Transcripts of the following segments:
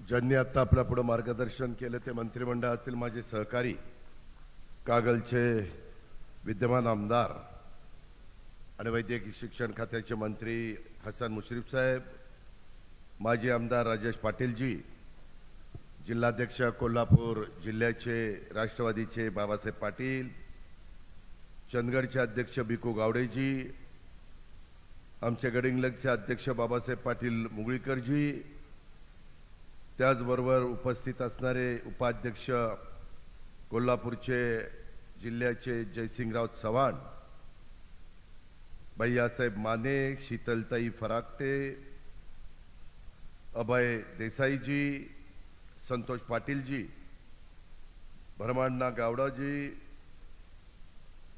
ज्यांनी आता आपल्या पुढे मार्गदर्शन केले ते मंत्रिमंडळातील माझे सहकारी, कागलचे विद्यमान आमदार आणि वैद्यकीय शिक्षण खात्याचे मंत्री हसन मुश्रीफ साहेब, माजी आमदार राजेश पाटीलजी, जिल्हाध्यक्ष कोल्हापूर जिल्ह्याचे राष्ट्रवादीचे बाबासाहेब पाटील, चंदगडचे अध्यक्ष बिकू गावडेजी, आमचे गडिंग्लजचे अध्यक्ष बाबासाहेब पाटील मुगळीकरजी, त्याचबरोबर उपस्थित असणारे उपाध्यक्ष कोल्हापूरचे जिल्ह्याचे जयसिंगराव चव्हाण, भैयासाहेब माने, शीतलताई फराकटे, अभय देसाईजी, संतोष पाटीलजी, भरमांना गावडाजी,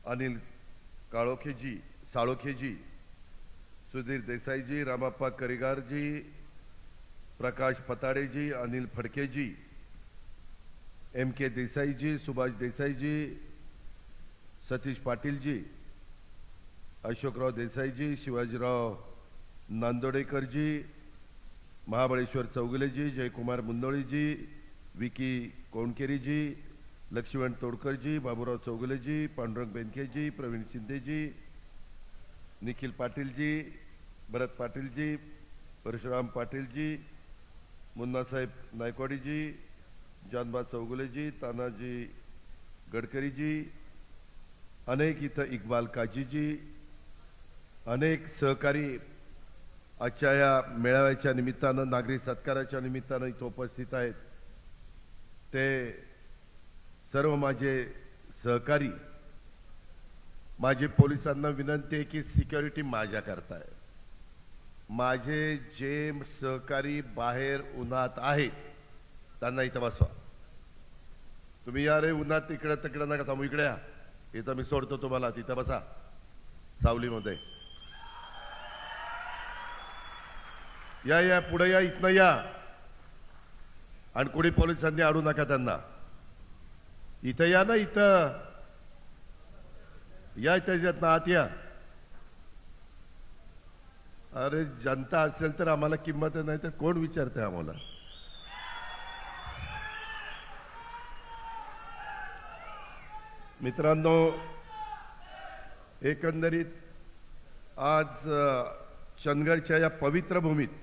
अनिल साळोखेजी, सुधीर देसाईजी, रामाप्पा करिगारजी, प्रकाश पताडेजी, अनिल फडकेजी, एम के देसाईजी, सुभाष देसाईजी, सतीश पाटीलजी, अशोकराव देसाईजी, शिवाजीराव नांदोडेकरजी, महाबळेश्वर चौगुलेजी, जयकुमार मुंदोळीजी, विकी कोणकेरीजी, लक्ष्मण तोडकरजी, बाबूराव चौगुलेजी, पांडुरंग बेनकेजी, प्रवीण शिंदेजी, निखिल पाटीलजी, भरत पाटीलजी, परशुराम पाटीलजी, मुन्नासाहेब नायकवाडीजी, जानबा चौगुलेजी, तानाजी गडकरीजी, अनेक इथं इक्बाल काजीजी, अनेक सहकारी आजच्या या मेळाव्याच्या निमित्तानं, नागरी सत्काराच्या निमित्तानं इथं उपस्थित आहेत. ते सर्व माझे सहकारी, माझी पोलिसांना विनंती आहे की सिक्युरिटी माझ्या करता आहे. माझे जे सहकारी बाहेर उन्हात आहेत त्यांना इथं बसवा. तुम्ही या रे उन्हात इकडे तिकडे नका थांबू, इकडे या, इथं मी सोडतो तुम्हाला, तिथं बसा सावलीमध्ये. या पुढे या, इथनं या, आणि कुणी पोलिसांनी अडू नका त्यांना. इथं या ना, इथं या, त्याच्यातनं आत या. अरे जनता असेल तर आम्हाला किंमत नाही तर कोण विचारते आम्हाला. मित्रांनो, एकंदरीत आज चंदगडच्या या पवित्र भूमीत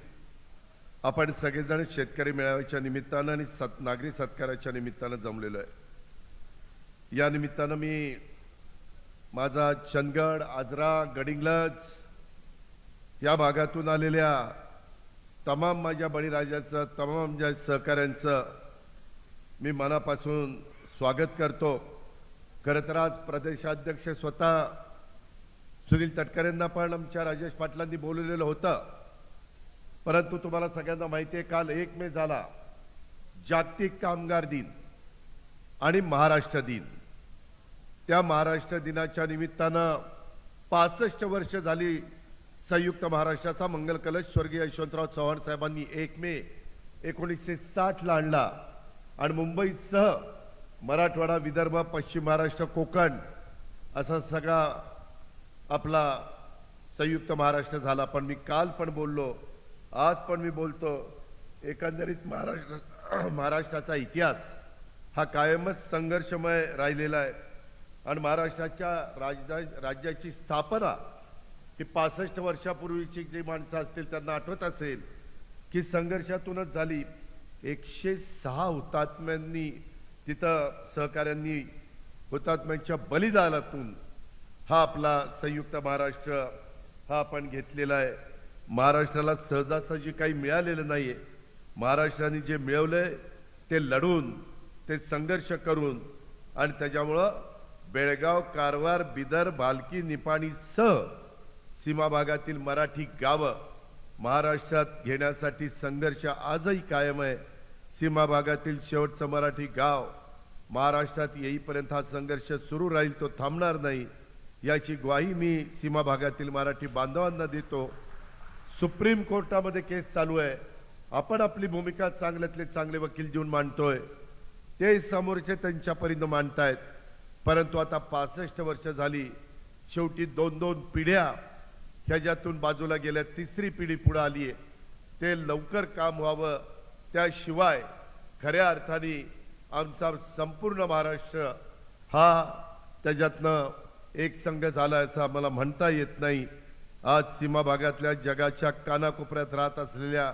आपण सगळेजण शेतकरी मेळाव्याच्या निमित्तानं आणि नागरी सत्काराच्या निमित्तानं जमलेलो आहे. या निमित्तानं मी माझा चंदगड, आजरा, गडिंग्लज या भागातून आलेल्या तमाम माझ्या बळीराजाचं, तमाम माझ्या सहकाऱ्यांचं मी मनापासून स्वागत करतो. खरं तर आज प्रदेशाध्यक्ष स्वतः सुनील तटकरेंना पण आमच्या राजेश पाटलांनी बोलवलेलं होतं, परंतु तुम्हाला सगळ्यांना माहिती आहे काल 1 मे झाला, जागतिक कामगार दिन आणि महाराष्ट्र दिन. त्या महाराष्ट्र दिनाच्या निमित्तानं 65 वर्ष झाली संयुक्त महाराष्ट्राचा मंगल कलश स्वर्गीय यशवंतराव चव्हाण साहेबांनी 1 मे 1960 ला आणला आणि मुंबईसह मराठवाडा, विदर्भ, पश्चिम महाराष्ट्र, कोकण असा सगळा आपला संयुक्त महाराष्ट्र झाला. पण मी काल पण बोललो, आज पण मी बोलतो, एकंदरीत महाराष्ट्राचा इतिहास हा कायमच संघर्षमय राहिलेला आहे. आणि महाराष्ट्राच्या राज्याची स्थापना ही 65 वर्षापूर्वीची जी माणसं असतील त्यांना आठवत असेल की संघर्षातूनच झाली. 106 हुतात्म्यांनी तिथं सहकाऱ्यांनी हुतात्म्यांच्या बलिदानातून हा आपला संयुक्त महाराष्ट्र हा आपण घेतलेला आहे. महाराष्ट्राला सहजासहजी काही मिळालेलं नाहीये. महाराष्ट्राने जे मिळवलंय ते लढून, ते संघर्ष करून, आणि त्याच्यामुळं बेळगाव, कारवार, बिदर, भालकी, निपाणी सह सीमा भागातील मराठी गावं महाराष्ट्रात घेण्यासाठी संघर्ष आजही कायम आहे. सीमा भागातील शेवटचं मराठी गाव महाराष्ट्रात येईपर्यंत हा संघर्ष सुरू राहील, तो थांबणार नाही, याची ग्वाही मी सीमा भागातील मराठी बांधवांना देतो. सुप्रीम कोर्टामध्ये केस चालू आहे. आपण आपली भूमिका चांगल्यातले चांगले वकील देऊन मांडतोय, ते समोरचे त्यांच्या परीनं मांडतायत. परंतु आता 65 वर्ष झाली, शेवटी 2-2 पिढ्या ह्याच्यातून बाजूला गेल्या, तिसरी पिढी पुढे आली आहे. ते लवकर काम व्हावं त्याशिवाय खऱ्या अर्थाने आमचा संपूर्ण महाराष्ट्र हा त्याच्यातनं एक संघ झाला असं आम्हाला म्हणता येत नाही. आज सीमा भागातल्या जगाच्या कानाकोपऱ्यात राहत असलेल्या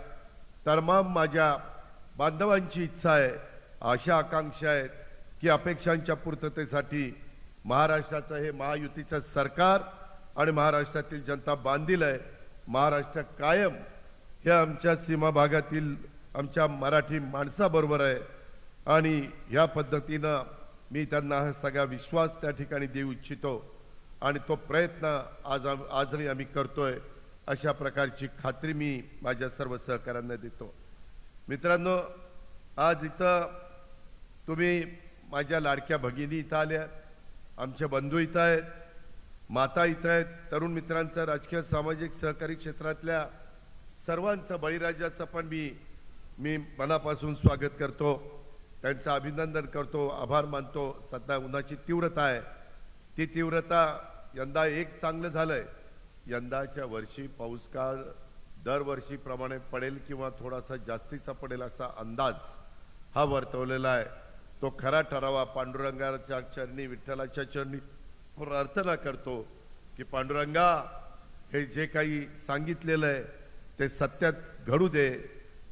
तमाम माझ्या बांधवांची इच्छा आहे, आशा आकांक्षा आहेत की अपेक्षांच्या पूर्ततेसाठी महाराष्ट्राचं हे महायुतीचं सरकार आणि महाराष्ट्रातील जनता बांधील आहे. महाराष्ट्र कायम हे आमच्या सीमा भागातील आमच्या मराठी माणसाबरोबर आहे आणि ह्या पद्धतीनं मी त्यांना हा सगळा विश्वास त्या ठिकाणी देऊ इच्छितो आणि तो प्रयत्न आजही आम्ही करतोय. अशा प्रकारची खात्री मी माझ्या सर्व सहकाऱ्यांना देतो. मित्रांनो, आज इथं तुम्ही माझ्या लाडक्या भगिनी इथं आल्या, आमचे बंधू इथं आहेत, माता इथं आहेत, तरुण मित्रांचं राजकीय सामाजिक सहकारी क्षेत्रातल्या सर्वांचं बळीराजाचं पण मी मनापासून स्वागत करतो, त्यांचं अभिनंदन करतो, आभार मानतो. सध्या उन्हाची तीव्रता आहे, ती तीव्रता यंदा एक चांगलं झालंय, यंदाच्या वर्षी पाऊस काळ दरवर्षीप्रमाणे पडेल किंवा थोडासा जास्तीचा पडेल असा अंदाज हा वर्तवलेला आहे. तो खरा ठरावा. पांडुरंगाच्या चरणी, विठ्ठलाच्या चरणी प्रार्थना करतो की पांडुरंगा, हे जे काही सांगितलेलं आहे ते सत्यात घडू दे,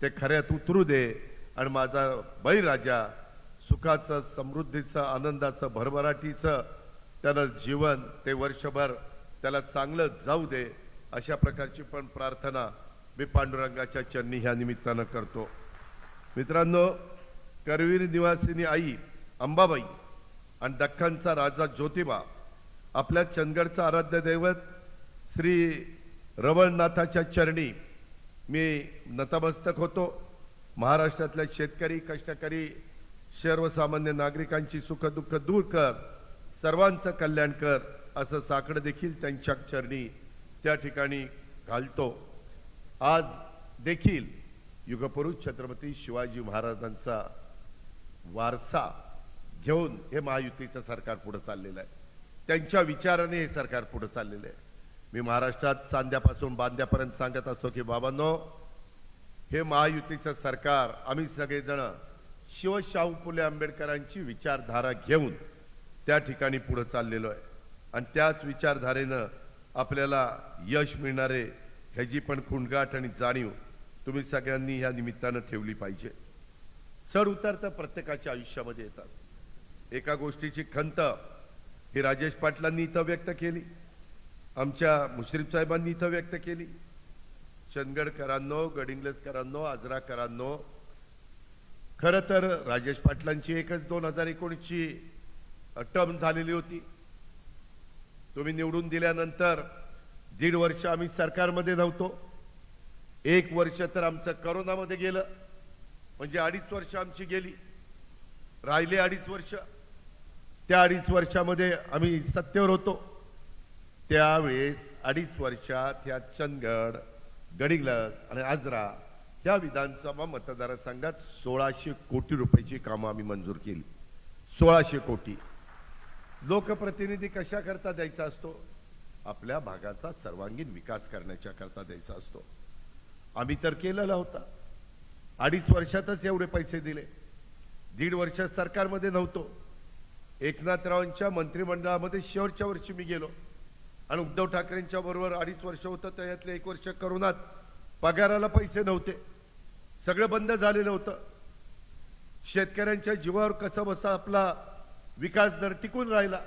ते खऱ्यात उतरू दे आणि माझा बळीराजा सुखाचं, समृद्धीचं, आनंदाचं, भरभराटीचं त्याला जीवन ते वर्षभर त्याला चांगलं जाऊ दे, अशा प्रकारची पण प्रार्थना मी पांडुरंगाच्या चरणी ह्या निमित्तानं करतो. मित्रांनो, करवीर निवासिनी आई अंबाबाई आणि दख्खनचा राजा ज्योतिबा, आपल्या चंदगडचा आराध्य दैवत श्री रवळनाथाच्या चरणी मी नतमस्तक होतो. महाराष्ट्रातल्या शेतकरी, कष्टकरी, सर्वसामान्य नागरिकांची सुखदुःख दूर कर, सर्वांचं कल्याण कर, असं साकडं देखील त्यांच्या चरणी त्या ठिकाणी घालतो. आज देखील युगपुरुष छत्रपती शिवाजी महाराजांचा वारसा घेऊन हे महायुतीचं सरकार पुढे चाललेलं आहे. त्यांच्या विचाराने हे सरकार पुढे चाललेलं आहे. मी महाराष्ट्रात चांद्यापासून बांद्यापर्यंत सांगत असतो की बाबांनो, हे महायुतीचं सरकार आम्ही सगळेजण शिवशाहू फुले आंबेडकरांची विचारधारा घेऊन त्या ठिकाणी पुढे चाललेलो आहे आणि त्याच विचारधारेनं आपल्याला यश मिळणारे ह्याची पण खुणगाठ आणि जाणीव तुम्ही सगळ्यांनी ह्या निमित्तानं ठेवली पाहिजे. चढ उतार तर प्रत्येकाच्या आयुष्यामध्ये येतात. एका गोष्टीची खंत ही राजेश पाटलांनी इथं व्यक्त केली, आमच्या मुश्रीफ साहेबांनी इथं व्यक्त केली. चंदगडकरांनो, गडिंग्लजकरांनो, आजराकरांनो, खरं तर राजेश पाटलांची एकच 2019ची टर्म झालेली होती. तुम्ही निवडून दिल्यानंतर 1.5 वर्ष आम्ही सरकारमध्ये नव्हतो. 1 वर्ष तर आमचं करोनामध्ये गेलं, म्हणजे 2.5 वर्ष आमची गेली. राहिले 2.5 वर्ष. त्या 2.5 वर्षामध्ये आम्ही सत्तेवर होतो. त्यावेळेस 2.5 वर्षात ह्या चंदगड, गडिंग्लज आणि आजरा ह्या विधानसभा मतदारसंघात 1600 कोटी रुपयाची कामं आम्ही मंजूर केली. 1600 कोटी. लोकप्रतिनिधी कशा करता द्यायचा असतो? आपल्या भागाचा सर्वांगीण विकास करण्याच्या करता द्यायचा असतो. आम्ही तर केलेला होता. 2.5 वर्षातच एवढे पैसे दिले. 1.5 वर्ष सरकारमध्ये नव्हतो. एकनाथरावांच्या मंत्रिमंडळामध्ये शेवटच्या वर्षी मी गेलो आणि उद्धव ठाकरेंच्या बरोबर 2.5 वर्ष होतं. त्यातले 1 वर्ष करोनात पगाराला पैसे नव्हते, सगळं बंद झालेलं होतं. शेतकऱ्यांच्या जीवावर कसं बसा आपला विकास दर टिकून राहिला.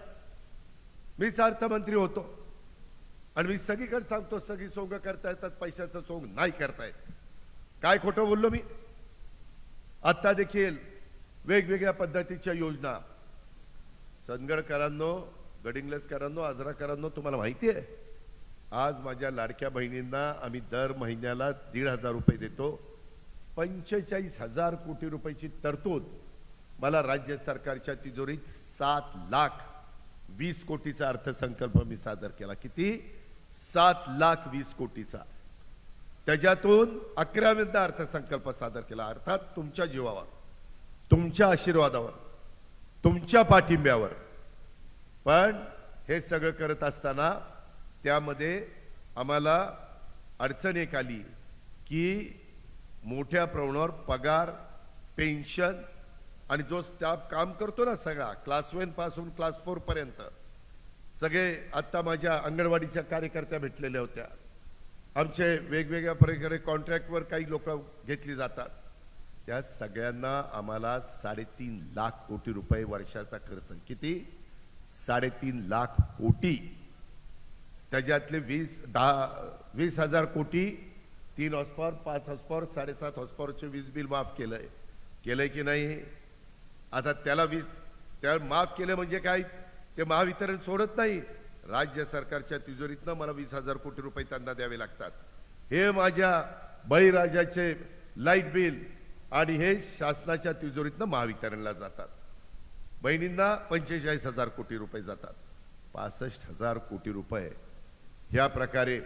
मीच अर्थमंत्री होतो आणि मी सगळीकडे सांगतो, सगळी सोंग करता येतात, पैशाचं सोंग नाही करता येत. काय खोटं बोललो मी? आता देखील वेगवेगळ्या पद्धतीच्या योजना चंदगडकरांनो, गडिंग्लजकरांनो, आजराकरांनो, तुम्हाला माहिती आहे, आज माझ्या लाडक्या बहिणींना आम्ही दर महिन्याला 1,500 रुपये देतो. 45,000 कोटी रुपयाची तरतूद मला राज्य सरकारच्या तिजोरीत 7,20,00,000 कोटीचा अर्थसंकल्प मी सादर केला. किती? 7,20,00,000 कोटीचा. त्याच्यातून 11व्या अर्थसंकल्प सादर केला. अर्थात तुमच्या जीवावर, तुमच्या आशीर्वादावर, तुमच्या पाठिंब्यावर. पण हे सगळं करत असताना त्यामध्ये आम्हाला अडचण एक आली की मोठ्या प्रमाणावर पगार, पेन्शन आणि जो स्टाफ काम करतो ना सगळा क्लास 1 पासून क्लास 4 पर्यंत सगळे आता माझ्या अंगणवाडीच्या कार्यकर्त्या भेटलेल्या होत्या. आमचे वेगवेगळ्या प्रकारे कॉन्ट्रॅक्टवर काही लोक घेतली जातात. त्या सगळ्यांना आम्हाला 3.5 लाख कोटी रुपये वर्षाचा खर्च. किती? 3.5 लाख कोटी. त्याच्यातले 20,000 कोटी 3 horse power, 5 horse power, 7.5 horse पॉवरचे वीज बिल माफ केलंय की नाही? आता त्या माफ केलं म्हणजे काय? ते महावितरण सोडत नाही. राज्य सरकारच्या तिजोरीतनं मला 20,000 कोटी रुपये त्यांना द्यावे लागतात. हे माझ्या बळीराजाचे लाईट बिल आणि हे शासनाच्या तिजोरीतनं महावितरणला जातात. बहिणींना 45,000 कोटी रुपये जातात. 65,000 कोटी रुपये ह्या प्रकारे.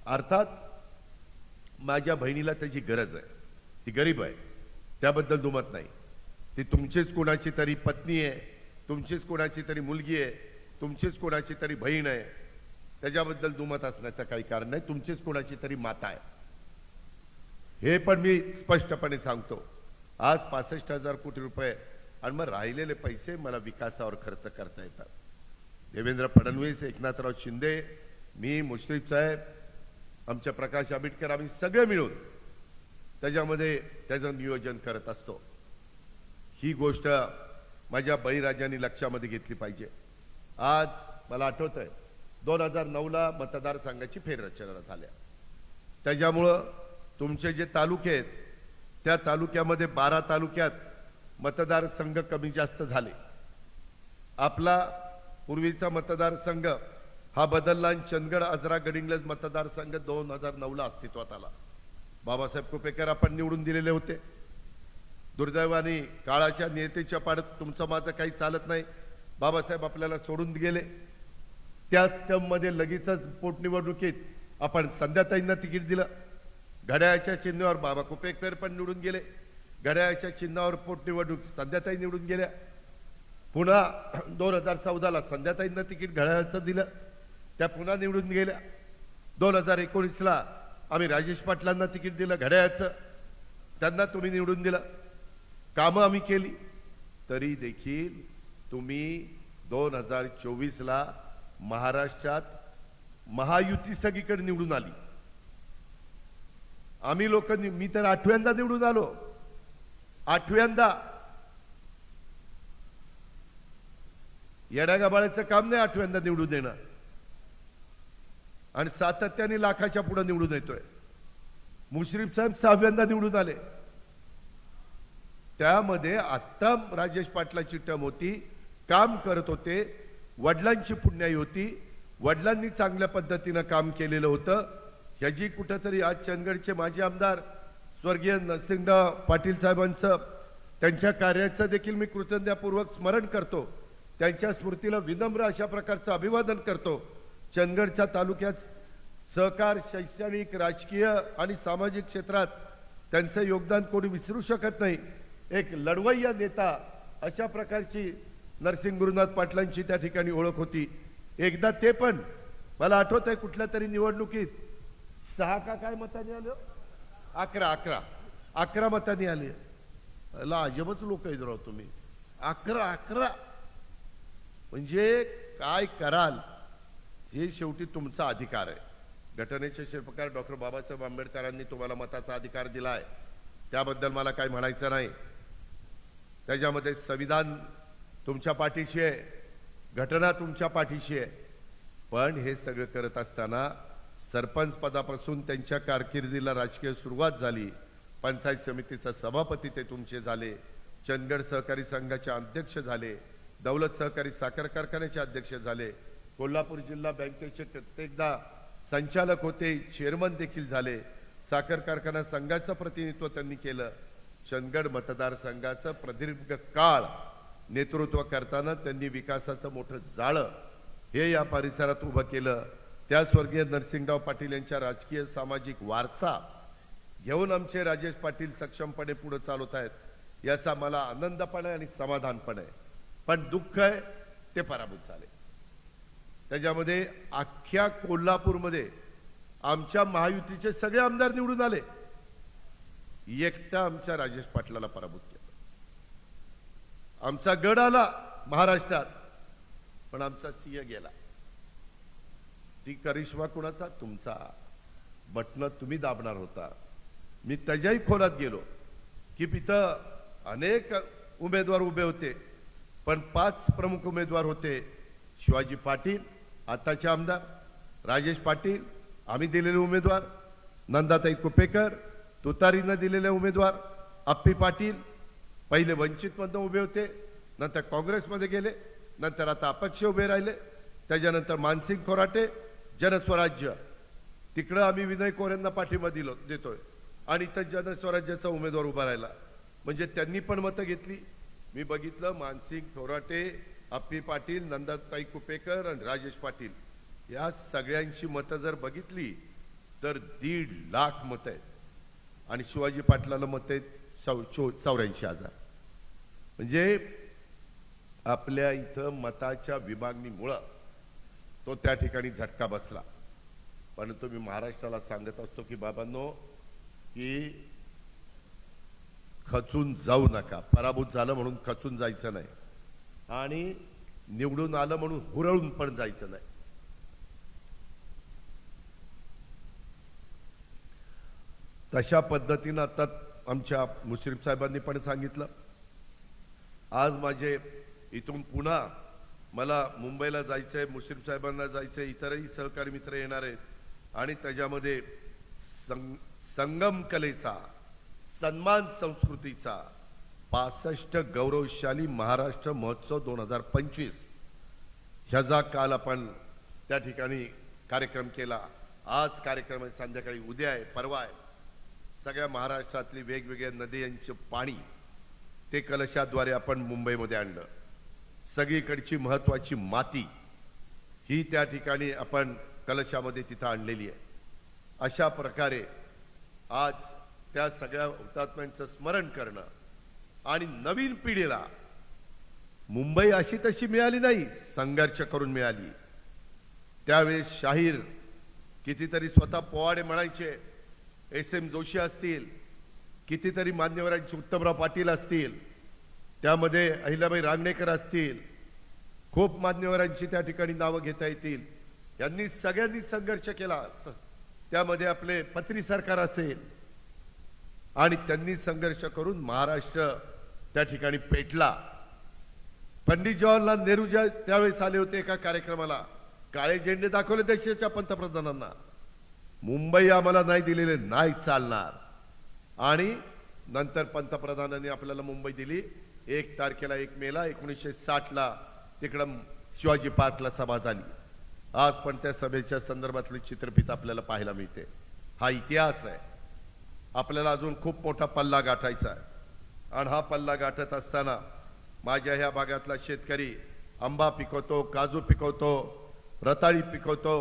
अर्थात माझ्या बहिणीला त्याची गरज आहे, ती गरीब आहे, त्याबद्दल दुमत नाही. ती तुमचीच कोणाची तरी पत्नी आहे, तुमचीच कोणाची तरी मुलगी आहे, तुमचीच कोणाची तरी बहीण आहे, त्याच्याबद्दल दुमत असण्याचं काही कारण नाही. तुमचीच कोणाची तरी माता आहे, हे पण मी स्पष्टपणे सांगतो. आज 65,000 कोटी रुपये आणि मग राहिलेले पैसे मला विकासावर खर्च करता येतात. देवेंद्र फडणवीस, एकनाथराव शिंदे, मी, मुश्रीफ साहेब, आमच्या प्रकाश आंबेडकर, आम्ही सगळे मिळून त्याच्यामध्ये त्याचं नियोजन करत असतो. ही गोष्ट माझ्या बळीराजांनी लक्षामध्ये घेतली पाहिजे. आज मला आठवत आहे 2009ला मतदारसंघाची फेररचना झाल्या. त्याच्यामुळं तुमचे जे तालुके आहेत त्या तालुक्यामध्ये 12 तालुक्यात मतदारसंघ कमी जास्त झाले. आपला पूर्वीचा मतदारसंघ हा बदलला आणि चंदगड, आजरा, गडिंग्लज मतदारसंघ 2009ला अस्तित्वात आला. बाबासाहेब कुपेकर आपण निवडून दिलेले होते. दुर्दैवाने काळाच्या नेतेच्या पाडत तुमचं माझं काही चालत नाही. बाबासाहेब आपल्याला सोडून गेले. त्याच टर्ममध्ये लगेचच पोटनिवडणुकीत आपण संध्याताईंना तिकीट दिलं. घड्याळाच्या चिन्हावर बाबा कुपेकर पण निवडून गेले. घड्याळाच्या चिन्हावर पोटनिवडणूक संध्याताई निवडून गेल्या. पुन्हा 2014ला संध्याताईंना तिकीट घड्याळाचं दिलं, त्या पुन्हा निवडून गेल्या. 2019ला आम्ही राजेश पाटलांना तिकीट दिलं घड्याळाचं, त्यांना तुम्ही निवडून दिलं. कामं आम्ही केली. तरी देखील तुम्ही 2024ला महाराष्ट्रात महायुती सगळीकडे निवडून आली. आम्ही लोकांनी, मी तर 8व्यांदा निवडून आलो. 8व्यांदा. येड्यागाबाळ्याचं काम नाही 8व्यांदा निवडून देणं. आणि सातत्याने लाखाच्या पुढे निवडून येतोय. मुश्रीफ साहेब 6व्यांदा निवडून आले. त्यामध्ये आत्ता राजेश पाटलाची टर्म होती, काम करत होते, वडिलांची पुण्याई होती, वडिलांनी चांगल्या पद्धतीनं काम केलेलं होतं. ह्याची कुठंतरी आज चंदगडचे माजी आमदार स्वर्गीय नरसिंहराव पाटील साहेबांचं, त्यांच्या कार्याचं देखील मी कृतज्ञतापूर्वक स्मरण करतो. त्यांच्या स्मृतीला विनम्र अशा प्रकारचं अभिवादन करतो. चंदगडच्या तालुक्यात सहकार, शैक्षणिक, राजकीय आणि सामाजिक क्षेत्रात त्यांचं योगदान कोणी विसरू शकत नाही. एक लढवय्या नेता अशा प्रकारची नरसिंह गुरुनाथ पाटलांची त्या ठिकाणी ओळख होती. एकदा ते पण मला आठवत आहे कुठल्या तरी निवडणुकीत 6 का काय मतांनी आलं, 11 मतांनी आले. अजबच लोक आहेत राव तुम्ही. 11 म्हणजे काय कराल हे शेवटी तुमचा अधिकार आहे. घटनेचे शिल्पकार डॉक्टर बाबासाहेब आंबेडकरांनी तुम्हाला मताचा अधिकार दिलाय, त्याबद्दल मला काही म्हणायचं नाही. त्याच्यामध्ये संविधान तुमच्या पाठीशी आहे, घटना तुमच्या पाठीशी आहे. पण हे सगळं करत असताना सरपंच पदापासून त्यांच्या कारकिर्दीला राजकीय सुरुवात झाली. पंचायत समितीचा सभापती ते तुमचे झाले, चंदगड सहकारी संघाचे अध्यक्ष झाले, दौलत सहकारी साखर कारखान्याचे अध्यक्ष झाले, कोल्हापूर जिल्हा बँकेचे कित्येकदा संचालक होते, चेअरमन देखील झाले, साखर कारखाना संघाचं प्रतिनिधित्व त्यांनी केलं. चंदगड मतदारसंघाचं प्रदीर्घ काळ नेतृत्व करताना त्यांनी विकासाचं मोठं जाळं हे या परिसरात उभं केलं. त्या स्वर्गीय नरसिंहराव पाटील यांच्या राजकीय सामाजिक वारसा घेऊन आमचे राजेश पाटील सक्षमपणे पुढे चालवत आहेत, याचा मला आनंद पण आहे आणि समाधान पण आहे. पण दुःख आहे ते पराभूत झाले. त्याच्यामध्ये अख्ख्या कोल्हापूरमध्ये आमच्या महायुतीचे सगळे आमदार निवडून आले. एकटा आमच्या राजेश पाटलाला पराभूत केलं. आमचा गड आला महाराष्ट्रात, पण आमचा सिंह गेला. ती करिश्मा कुणाचा? तुमचा. बटन तुम्ही दाबणार होता. मी त्याच्याही खोलात गेलो की तिथं अनेक उमेदवार उभे होते, पण 5 प्रमुख उमेदवार होते. शिवाजी पाटील आताचे आमदार, राजेश पाटील आम्ही दिलेले उमेदवार, नंदाताई कुपेकर तुतारीनं दिलेले उमेदवार, अप्पी पाटील पहिले वंचितमधून उभे होते, नंतर काँग्रेसमध्ये गेले, नंतर आता अपक्ष उभे राहिले, त्याच्यानंतर मानसिंग खोराटे जनस्वराज्य, तिकडं आम्ही विनय कोरेंना पाठिंबा देतोय आणि इथं जनस्वराज्याचा उमेदवार उभा राहिला. म्हणजे त्यांनी पण मतं घेतली. मी बघितलं मानसिंग खोराटे, अप्पी पाटील, नंदाताई कुपेकर आणि राजेश पाटील या सगळ्यांची मतं जर बघितली तर 1.5 लाख मतं आहेत आणि शिवाजी पाटलाला मतं आहेत 84,000. म्हणजे आपल्या इथं मताच्या विभागणीमुळं तो त्या ठिकाणी झटका बसला. परंतु मी महाराष्ट्राला सांगत असतो की बाबांनो, की खचून जाऊ नका. पराभूत झालं म्हणून खचून जायचं नाही आणि निवडून आलं म्हणून हुरळून पण जायचं नाही. तशा पद्धतीनं आता आमच्या मुश्रीफ साहेबांनी पण सांगितलं. आज माझे इथून पुन्हा मला मुंबईला जायचंय, मुश्रीफ साहेबांना जायचंय, इतरही सहकारी मित्र येणार आहेत आणि त्याच्यामध्ये संगम कलेचा, सन्मान संस्कृतीचा 65 गौरवशाली महाराष्ट्र महोत्सव 2025 ह्याचा काल आपण त्या ठिकाणी कार्यक्रम केला. आज कार्यक्रम आहे, संध्याकाळी उद्या आहे, परवा आहे. सगळ्या महाराष्ट्रातली वेगवेगळ्या नद्यांचे पाणी ते कलशाद्वारे आपण मुंबईमध्ये आणलं. सगळीकडची महत्वाची माती ही त्या ठिकाणी आपण कलशामध्ये तिथं आणलेली आहे. अशा प्रकारे आज त्या सगळ्या हुतात्म्यांचं स्मरण करणं आणि नवीन पिढीला मुंबई अशी तशी मिळाली नाही, संघर्ष करून मिळाली. त्यावेळेस शाहीर कितीतरी स्वतः पोवाडे म्हणायचे, SM जोशी असतील, कितीतरी मान्यवरांचे उत्तमराव पाटील असतील, त्यामध्ये अहिल्याबाई रांगणेकर असतील, खूप मान्यवरांची त्या ठिकाणी नावं घेता येतील. यांनी सगळ्यांनी संघर्ष केला. त्यामध्ये आपले पत्री सरकार असेल आणि त्यांनी संघर्ष करून महाराष्ट्र त्या ठिकाणी पेटला. पंडित जवाहरलाल नेहरू त्यावेळेस आले होते एका कार्यक्रमाला, काळे झेंडे दाखवले देशाच्या पंतप्रधानांना. मुंबई आम्हाला नाही दिलेले नाही चालणार. आणि नंतर पंतप्रधानांनी आपल्याला मुंबई दिली. 1 तारखेला 1 मेला 1960ला तिकडं शिवाजी पार्कला सभा झाली. आज पण त्या सभेच्या संदर्भातले चित्रफित आपल्याला पाहायला मिळते. हा इतिहास आहे. आपल्याला अजून खूप मोठा पल्ला गाठायचा आहे आणि हा पल्ला गाठत असताना माझ्या ह्या भागातला शेतकरी आंबा पिकवतो, काजू पिकवतो, रताळी पिकवतो,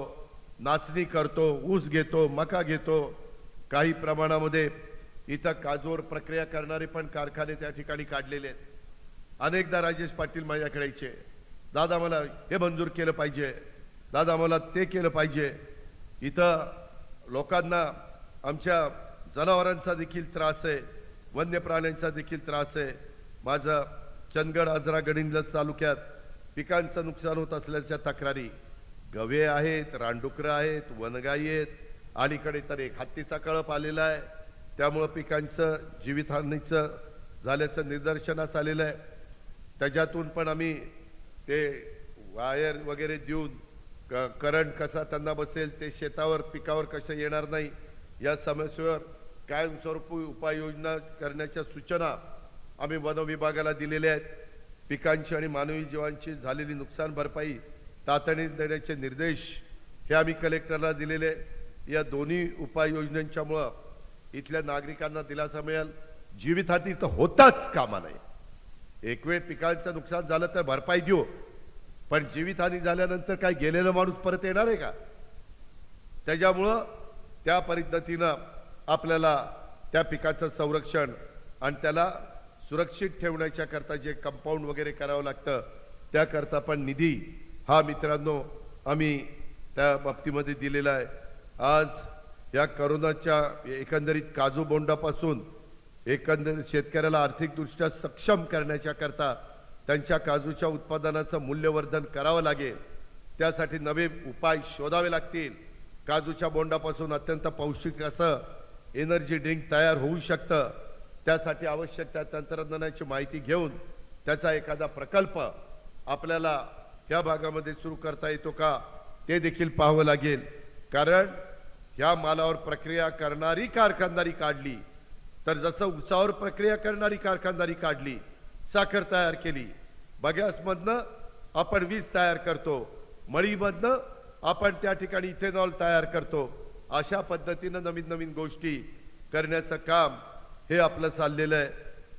नाचणी करतो, ऊस घेतो, मका घेतो. काही प्रमाणामध्ये इथं काजूवर प्रक्रिया करणारे पण कारखाने त्या ठिकाणी काढलेले आहेत. अनेकदा राजेश पाटील माझ्याकडे यायचे, दादा मला हे मंजूर केलं पाहिजे, दादा मला ते केलं पाहिजे. इथं लोकांना आमच्या जनावरांचा देखील त्रास आहे, वन्य प्राण्यांचा देखील त्रास आहे. माझं चंदगड, आजरा, गडिंग्लज तालुक्यात पिकांचं नुकसान होत असल्याच्या तक्रारी, गवे आहेत, रानडुकरं आहेत, वनगाई आहेत, अलीकडे तर एक हत्तीचा कळप आलेला आहे. त्यामुळं पिकांचं जीवितहानीचं झाल्याचं निदर्शनास आलेलं आहे. त्याच्यातून पण आम्ही ते वायर वगैरे देऊन करंट कसा त्यांना बसेल, ते शेतावर पिकावर कसं येणार नाही, या समस्येवर कायमस्वरूपी उपाययोजना करण्याच्या सूचना आम्ही वन विभागाला दिलेल्या आहेत. पिकांची आणि मानवी जीवांची झालेली नुकसान भरपाई तातडीने देण्याचे निर्देश हे आम्ही कलेक्टरला दिलेले. या दोन्ही उपाययोजनांच्यामुळं इथल्या नागरिकांना दिलासा मिळेल. जीवितहानी तर होताच कामा नये. एक वेळ पिकांचं नुकसान झालं तर भरपाई देऊ, पण जीवितहानी झाल्यानंतर काय गेलेला माणूस परत येणार आहे का? त्याच्यामुळं त्या पद्धतीनं आपल्याला त्या पिकाचं संरक्षण आणि त्याला सुरक्षित ठेवण्याच्या करता जे कंपाऊंड वगैरे करावं लागतं, त्याकरता पण निधी हा मित्रांनो आम्ही त्या बाबतीमध्ये दिलेला आहे. आज या करोनाच्या एकंदरीत काजू बोंडापासून एकंदर शेतकऱ्याला आर्थिकदृष्ट्या सक्षम करण्याच्या करता त्यांच्या काजूच्या उत्पादनाचं मूल्यवर्धन करावं लागेल. त्यासाठी नवे उपाय शोधावे लागतील. काजूच्या बोंडापासून अत्यंत पौष्टिक असं एनर्जी ड्रिंक तयार होऊ शकतं. त्यासाठी आवश्यक त्या तंत्रज्ञानाची माहिती घेऊन त्याचा एखादा प्रकल्प आपल्याला या भागामध्ये सुरू करता येतो का ते देखील पाहावं लागेल. कारण ह्या मालावर प्रक्रिया करणारी कारखानदारी काढली तर जसं उसावर प्रक्रिया करणारी कारखानदारी काढली, साखर तयार केली, बगॅसमधनं आपण वीज तयार करतो, मळीमधनं आपण त्या ठिकाणी इथेनॉल तयार करतो. अशा पद्धतीनं नवीन नवीन गोष्टी करण्याचं काम हे आपलं चाललेलं आहे.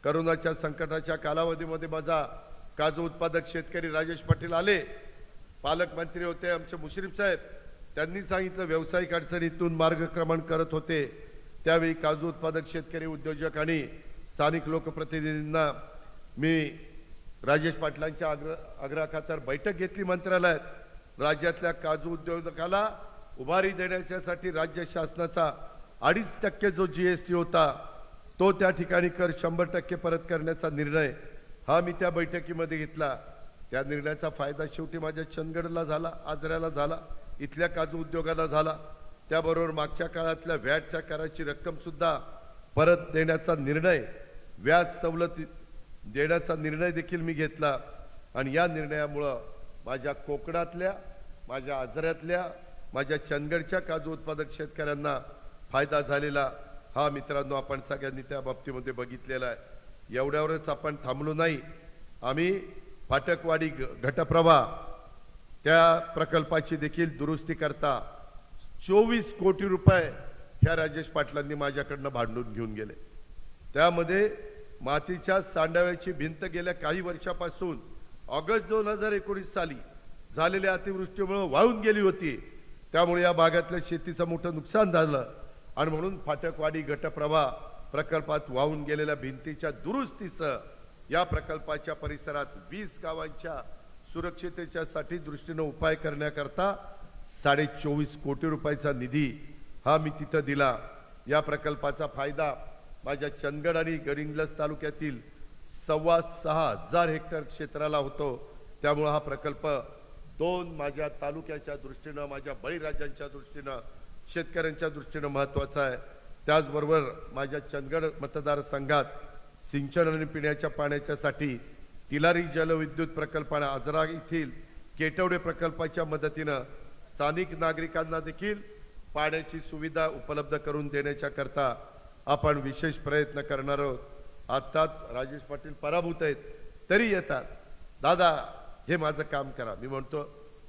करोनाच्या संकटाच्या कालावधीमध्ये माझा काजू उत्पादक शेतकरी राजेश पाटील आले, पालकमंत्री होते आमचे मुश्रीफ साहेब. त्यांनी सांगितलं व्यावसायिक अडचणीतून मार्गक्रमण करत होते. त्यावेळी काजू उत्पादक शेतकरी उद्योजक आणि स्थानिक लोकप्रतिनिधींना मी राजेश पाटलांच्या आग्रहाखातर बैठक घेतली मंत्रालयात. राज्यातल्या काजू उद्योजकाला उभारी देण्यासाठी राज्य शासनाचा 2.5% जो GST होता तो त्या ठिकाणी कर 100% परत करण्याचा निर्णय हा मी त्या बैठकीमध्ये घेतला. त्या निर्णयाचा फायदा शेवटी माझ्या चंदगडला झाला, आजऱ्याला झाला, इथल्या काजू उद्योगाला झाला. त्याबरोबर मागच्या काळातल्या व्हॅटच्या कराची रक्कम सुद्धा परत देण्याचा निर्णय, व्याज सवलत देण्याचा निर्णय देखील मी घेतला. आणि या निर्णयामुळं माझ्या कोकणातल्या, माझ्या आजऱ्यातल्या, माझ्या चंदगडच्या काजू उत्पादक शेतकऱ्यांना फायदा झालेला हा मित्रांनो आपण सगळ्यांनी त्या बाबतीमध्ये बघितलेला आहे. एवढ्यावरच आपण थांबलो नाही. आम्ही फाटकवाडी घटप्रभा त्या प्रकल्पाची देखील दुरुस्ती करता 24 कोटी रुपये ह्या राजेश पाटलांनी माझ्याकडनं भांडून घेऊन गेले. त्यामध्ये मातीच्या सांडाव्याची भिंत गेल्या काही वर्षापासून ऑगस्ट 2019 साली झालेल्या अतिवृष्टीमुळे वाहून गेली होती. त्यामुळे या भागातल्या शेतीचं मोठं नुकसान झालं आणि म्हणून फाटकवाडी घटप्रभा प्रकल्पात वाहून गेलेल्या भिंतीच्या दुरुस्तीसह या प्रकल्पाच्या परिसरात 20 गावांच्या सुरक्षिततेच्या साठी दृष्टीने उपाय करण्याकरता 24.5 कोटी रुपयाचा निधी हा मी तिथं दिला. या प्रकल्पाचा फायदा माझ्या चंदगड आणि गडिंग्लज तालुक्यातील 6,500 हेक्टर क्षेत्राला होतो. त्यामुळे हा प्रकल्प दोन माझ्या तालुक्याच्या दृष्टीने, माझ्या बळीराजांच्या दृष्टीने, शेतकऱ्यांच्या दृष्टीने महत्त्वाचा आहे. त्याचबरोबर माझ्या चंदगड मतदारसंघात सिंचन आणि पिण्याच्या पाण्याच्यासाठी तिलारी जलविद्युत प्रकल्पाने आजरा येथील केटवडे प्रकल्पाच्या मदतीने स्थानिक नागरिकांना देखील पाण्याची सुविधा उपलब्ध करून देण्याच्या करता आपण विशेष प्रयत्न करणार आहोत. आत्ताच राजेश पाटील पराभूत आहेत तरी येतात, दादा हे माझं काम करा. मी म्हणतो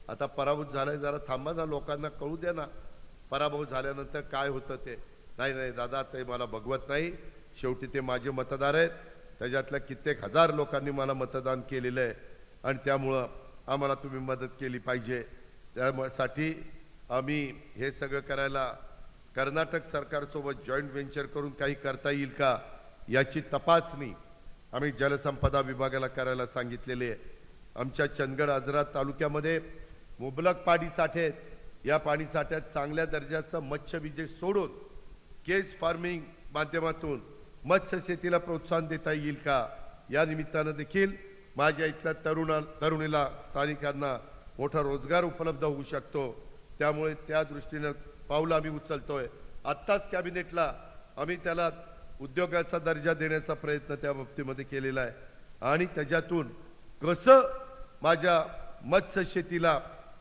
आता पराभूत झालाय, जरा थांबा ना, लोकांना कळू द्या ना पराभूत झाल्यानंतर काय होतं ते. नाही दादा ते मला बघवत नाही, शेवटी ते माझे मतदार आहेत, त्याच्यातल्या कित्येक हजार लोकांनी मला मतदान केलेलं आहे आणि त्यामुळं आम्हाला तुम्ही मदत केली पाहिजे. त्यासाठी आम्ही हे सगळं करायला कर्नाटक सरकारसोबत जॉईंट व्हेंचर करून काही करता येईल का याची तपासणी आम्ही जलसंपदा विभागाला करायला सांगितलेली आहे. आमच्या चंदगड आजरा तालुक्यामध्ये मुबलक पाणी साठे आहेत. या पाणी साठ्यात चांगल्या दर्जाचं मत्स्य विशेष सोडून केज फार्मिंग माध्यमातून मत्स्य शेतीला प्रोत्साहन देता येईल का या निमित्तानं देखील माझ्या इथल्या तरुणीला स्थानिकांना मोठा रोजगार उपलब्ध होऊ शकतो. त्यामुळे त्या दृष्टीने पाऊल आम्ही उचलतोय. आत्ताच कॅबिनेटला आम्ही त्याला उद्योगाचा दर्जा देण्याचा प्रयत्न त्या बाबतीमध्ये केलेला आहे आणि त्याच्यातून कसं माझ्या मत्स्य शेतीला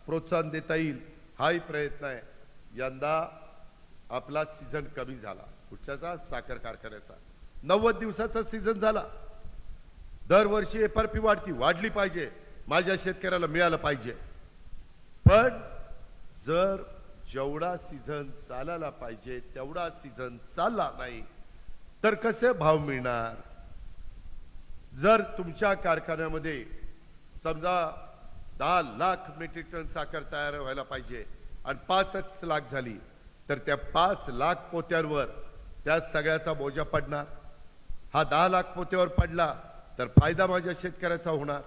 प्रोत्साहन देता येईल हाही प्रयत्न आहे. यंदा आपला सीझन कमी झाला, कुठच्याचा, साखर कारखान्याचा. 90 दिवसाचा सीझन झाला. दरवर्षी FRP वाढली पाहिजे, माझ्या शेतकऱ्याला मिळालं पाहिजे. पण जर जेवढा सीझन चालायला पाहिजे तेवढा सीझन चालला नाही तर कसे भाव मिळणार. जर तुमच्या कारखान्यामध्ये समजा 10 लाख मेट्रिक टन साखर तयार व्हायला पाहिजे आणि 5 लाख झाली तर त्या 5 लाख पोत्यांवर त्या सगळ्याचा बोजा पडणार. हा 10 लाख पोत्यावर पडला तर फायदा माझ्या शेतकऱ्याचा होणार.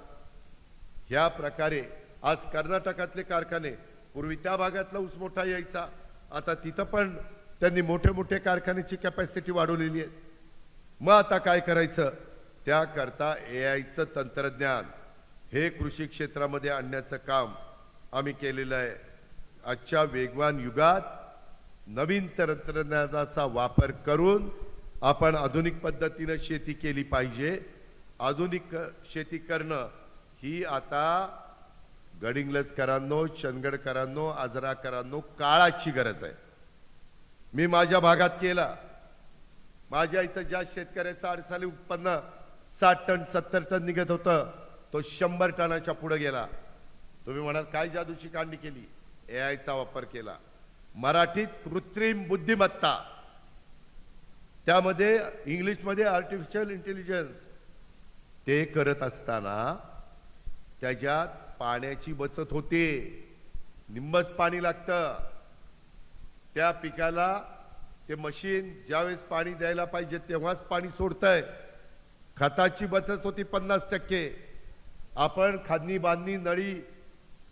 ह्या प्रकारे आज कर्नाटकातले कारखाने, पूर्वी त्या भागातला ऊस मोठा यायचा, आता तिथं पण त्यांनी मोठे मोठे कारखान्याची कॅपॅसिटी वाढवलेली आहे. मग आता काय करायचं? त्याकरता एआयचं तंत्रज्ञान हे कृषी क्षेत्रामध्ये आणण्याचं काम आम्ही केलेलं आहे. आजच्या वेगवान युगात नवीन तंत्रज्ञानाचा वापर करून आपण आधुनिक पद्धतीने शेती केली पाहिजे. आधुनिक शेती करणं ही आता गडिंग्लजकरांनो, चंदगडकरांनो, आजराकरांनो काळाची गरज आहे. मी माझ्या भागात केला. माझ्या इथं ज्या शेतकऱ्याचं अडसाली उत्पन्न 60 टन 70 टन निघत होतं, तो 100 टनाच्या पुढे गेला. तुम्ही म्हणाल काय जादूची काढणी केली? एआयचा वापर केला. मराठीत कृत्रिम बुद्धिमत्ता, त्यामध्ये इंग्लिशमध्ये आर्टिफिशियल इंटेलिजन्स, ते करत असताना त्याच्यात पाण्याची बचत होते. निम्मच पाणी लागतं त्या पिकाला. ते मशीन ज्यावेळेस पाणी द्यायला पाहिजे तेव्हाच पाणी सोडतंय. खताची बचत होती 50%. आपण खादनी बांधणी नळी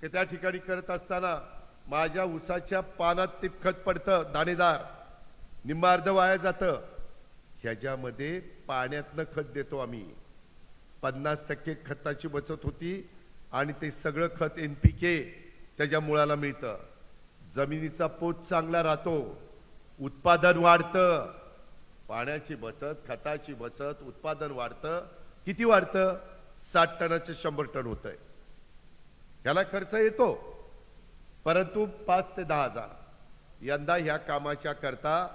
त्या ठिकाणी करत असताना माझ्या ऊसाच्या पानात ते खत पडतं दाणेदार, निम्मा अर्ध वाया जातं. ह्याच्यामध्ये पाण्यातनं खत देतो आम्ही. 50% खताची बचत होती आणि ते सगळं खत NPK त्याच्या मुळाला मिळतं. जमिनीचा पोत चांगला राहतो, उत्पादन वाढतं. पाण्याची बचत, खताची बचत, उत्पादन वाढतं. किती वाढतं? 60 टनाचे 100 टन होतंय. त्याला खर्च येतो, परंतु 5 ते 10 हजार. यंदा ह्या कामाच्या करता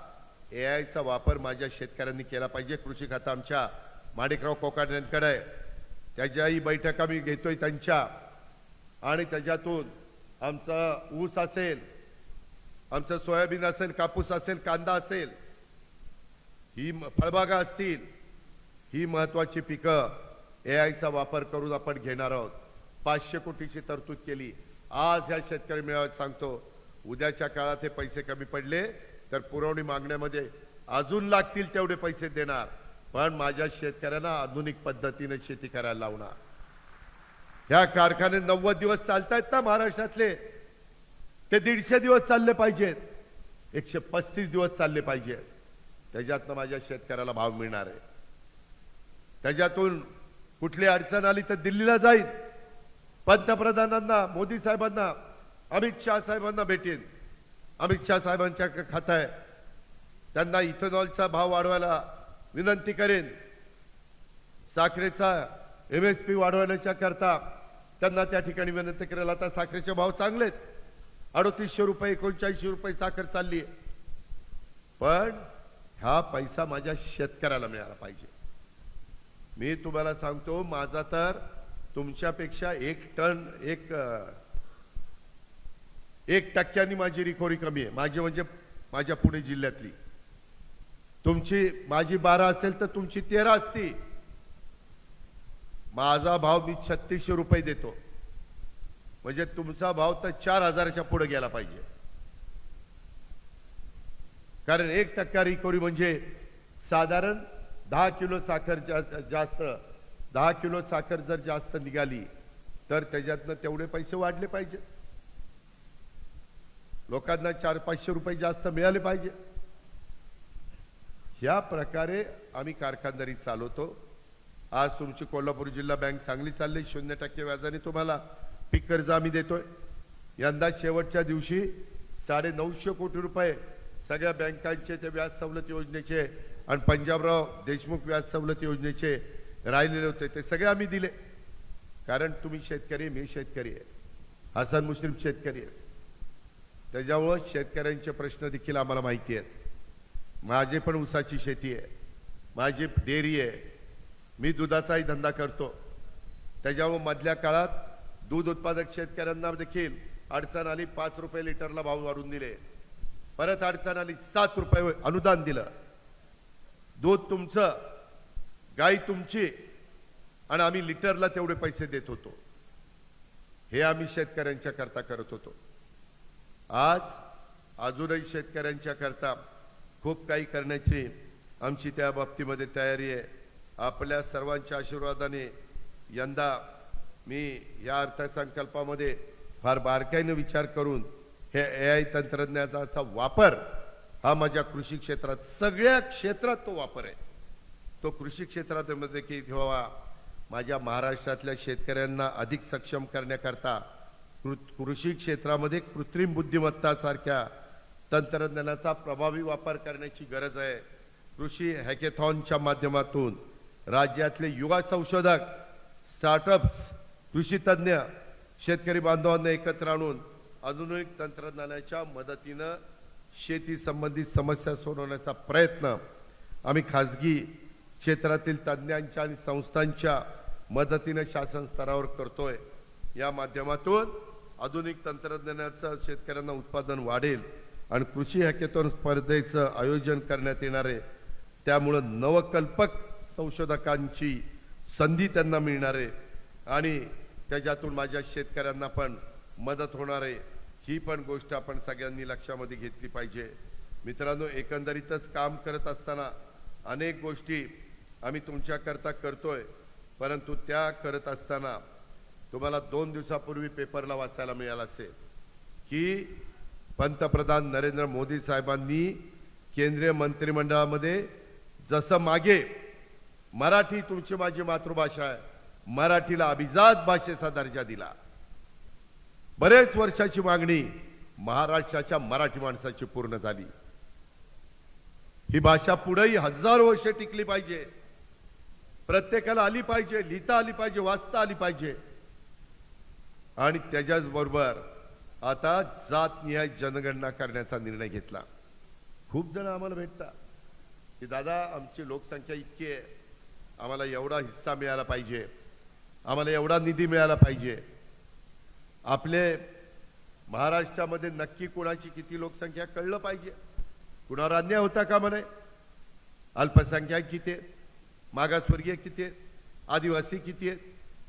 एआयचा वापर माझ्या शेतकऱ्यांनी केला पाहिजे. कृषी खातं आमच्या माणिकराव कोकाटेंकडे आहे, त्याच्याही बैठका मी घेतोय त्यांच्या. आणि त्याच्यातून आमचा ऊस असेल, आमचं सोयाबीन असेल, कापूस असेल, कांदा असेल, ही फळबागा असतील, ही महत्वाची पिकं एआयचा वापर करून आपण घेणार आहोत. 500 कोटीची तरतूद केली. आज ह्या शेतकरी मेळाव्यात सांगतो, उद्याच्या काळात हे पैसे कमी पडले तर पुरवणी मागण्यामध्ये अजून लागतील तेवढे पैसे देणार. पण माझ्या शेतकऱ्यांना आधुनिक पद्धतीने शेती करायला लावणार. ह्या कारखाने 90 दिवस चालतायत ना महाराष्ट्रातले, ते 150 दिवस चालले पाहिजेत, 135 दिवस चालले पाहिजेत. त्याच्यातनं माझ्या शेतकऱ्याला भाव मिळणार आहे. त्याच्यातून कुठली अडचण आली तर दिल्लीला जाईल, पंतप्रधानांना, मोदी साहेबांना, अमित शाह साहेबांना भेटेन. अमित शाह साहेबांच्या खातं आहे, त्यांना इथेनॉलचा भाव वाढवायला विनंती करेन. साखरेचा MSP वाढवण्याच्या करता त्यांना त्या ठिकाणी विनंती करेल. आता साखरेचे भाव चांगलेत, 3800 रुपये, 39 रुपये साखर चालली आहे. पण हा पैसा माझ्या शेतकऱ्याला मिळाला पाहिजे. मी तुम्हाला सांगतो, माझा तर तुमच्यापेक्षा 1% माझी रिकव्हरी कमी आहे. माझी म्हणजे माझ्या पुणे जिल्ह्यातली. तुमची माझी 12 असेल तर तुमची 13 असती. माझा भाव मी 3600 रुपये देतो, म्हणजे तुमचा भाव तर 4000च्या पुढे गेला पाहिजे. कारण 1% रिकव्हरी म्हणजे साधारण 10 किलो साखर जास्त, 10 किलो साखर जर जास्त निघाली तर त्याच्यातनं तेवढे पैसे वाढले पाहिजे. लोकांना 400-500 रुपये जास्त मिळाले पाहिजे. ह्या प्रकारे आम्ही कारखानदारी चालवतो. आज तुमची कोल्हापूर जिल्हा बँक चांगली चालली, 0% व्याजाने तुम्हाला पीक कर्ज आम्ही देतोय. यंदा शेवटच्या दिवशी 950 कोटी रुपये सगळ्या बँकांचे ते व्याज सवलत योजनेचे आणि पंजाबराव देशमुख व्याज सवलत योजनेचे राहिलेले होते, ते सगळे आम्ही दिले. कारण तुम्ही शेतकरी, मी शेतकरी आहे, हसन मुस्लिम शेतकरी आहे. त्याच्यामुळे शेतकऱ्यांचे प्रश्न देखील आम्हाला माहिती आहेत. माझे पण ऊसाची शेती आहे, माझी डेअरी आहे, मी दुधाचाही धंदा करतो. त्याच्यामुळे मधल्या काळात दूध उत्पादक शेतकऱ्यांना देखील अडचण आली, 5 रुपये लिटरला भाव वाढवून दिले. परत अडचण आली, 7 रुपये अनुदान दिलं. दूध तुमचं, गाई तुमची, आणि आम्ही लिटरला तेवढे पैसे देत होतो. हे आम्ही शेतकऱ्यांच्या करता करत होतो. आज अजूनही शेतकऱ्यांच्या करता खूप काही करण्याची आमची त्या बाबतीमध्ये तयारी आहे. आपल्या सर्वांच्या आशीर्वादाने यंदा मी या अर्थसंकल्पामध्ये फार बारकाईने विचार करून हे AI तंत्रज्ञानाचा वापर हा माझ्या कृषी क्षेत्रात, सगळ्या क्षेत्रात तो वापर आहे. तो कृषी क्षेत्रामध्ये की व्हावा, माझ्या महाराष्ट्रातल्या शेतकऱ्यांना अधिक सक्षम करण्याकरता कृषी क्षेत्रामध्ये कृत्रिम बुद्धिमत्ता सारख्या तंत्रज्ञानाचा प्रभावी वापर करण्याची गरज आहे. कृषी हॅकेथॉनच्या माध्यमातून राज्यातले युवा संशोधक, स्टार्टअप्स, कृषी तज्ञ शेतकरी बांधवांना एकत्र आणून आधुनिक तंत्रज्ञानाच्या मदतीनं शेती संबंधित समस्या सोडवण्याचा प्रयत्न आम्ही खासगी क्षेत्रातील तज्ञांच्या आणि संस्थांच्या मदतीने शासन स्तरावर करतोय. या माध्यमातून आधुनिक तंत्रज्ञानाचं शेतकऱ्यांना उत्पादन वाढेल आणि कृषी हॅकेथॉन स्पर्धेचं आयोजन करण्यात येणार आहे. त्यामुळं नवकल्पक संशोधकांची संधी त्यांना मिळणार आहे आणि त्याच्यातून माझ्या शेतकऱ्यांना पण मदत होणार आहे. ही पण गोष्ट आपण सगळ्यांनी लक्षामध्ये घेतली पाहिजे. मित्रांनो, एकंदरीतच काम करत असताना अनेक गोष्टी आम्ही तुमच्याकरता करतोय, परंतु त्या करत असताना तुम्हाला 2 दिवसापूर्वी पेपरला वाचायला मिळालं असेल की पंतप्रधान नरेंद्र मोदी साहेबांनी केंद्रीय मंत्रिमंडळामध्ये जसं मागे मराठी तुमची माझी मातृभाषा आहे, मराठीला अभिजात भाषेचा दर्जा दिला. बरेच वर्षाची मागणी महाराष्ट्राच्या मराठी माणसाची पूर्ण झाली. ही भाषा पुढेही हजारो वर्ष टिकली पाहिजे. प्रत्येकाला आली पाहिजे, लिहिता आली पाहिजे, वाचता आली पाहिजे. आणि त्याच्याच बरोबर आता जातनिहाय जनगणना करण्याचा निर्णय घेतला. खूप जण आम्हाला भेटतात की दादा, आमची लोकसंख्या इतकी आहे, आम्हाला एवढा हिस्सा मिळाला पाहिजे, आम्हाला एवढा निधी मिळाला पाहिजे. आपले महाराष्ट्रामध्ये नक्की कोणाची किती लोकसंख्या कळलं पाहिजे. कुणावर अन्याय होता का म्हणे. अल्पसंख्याक किती आहेत, मागासवर्गीय किती आहेत, आदिवासी किती आहेत,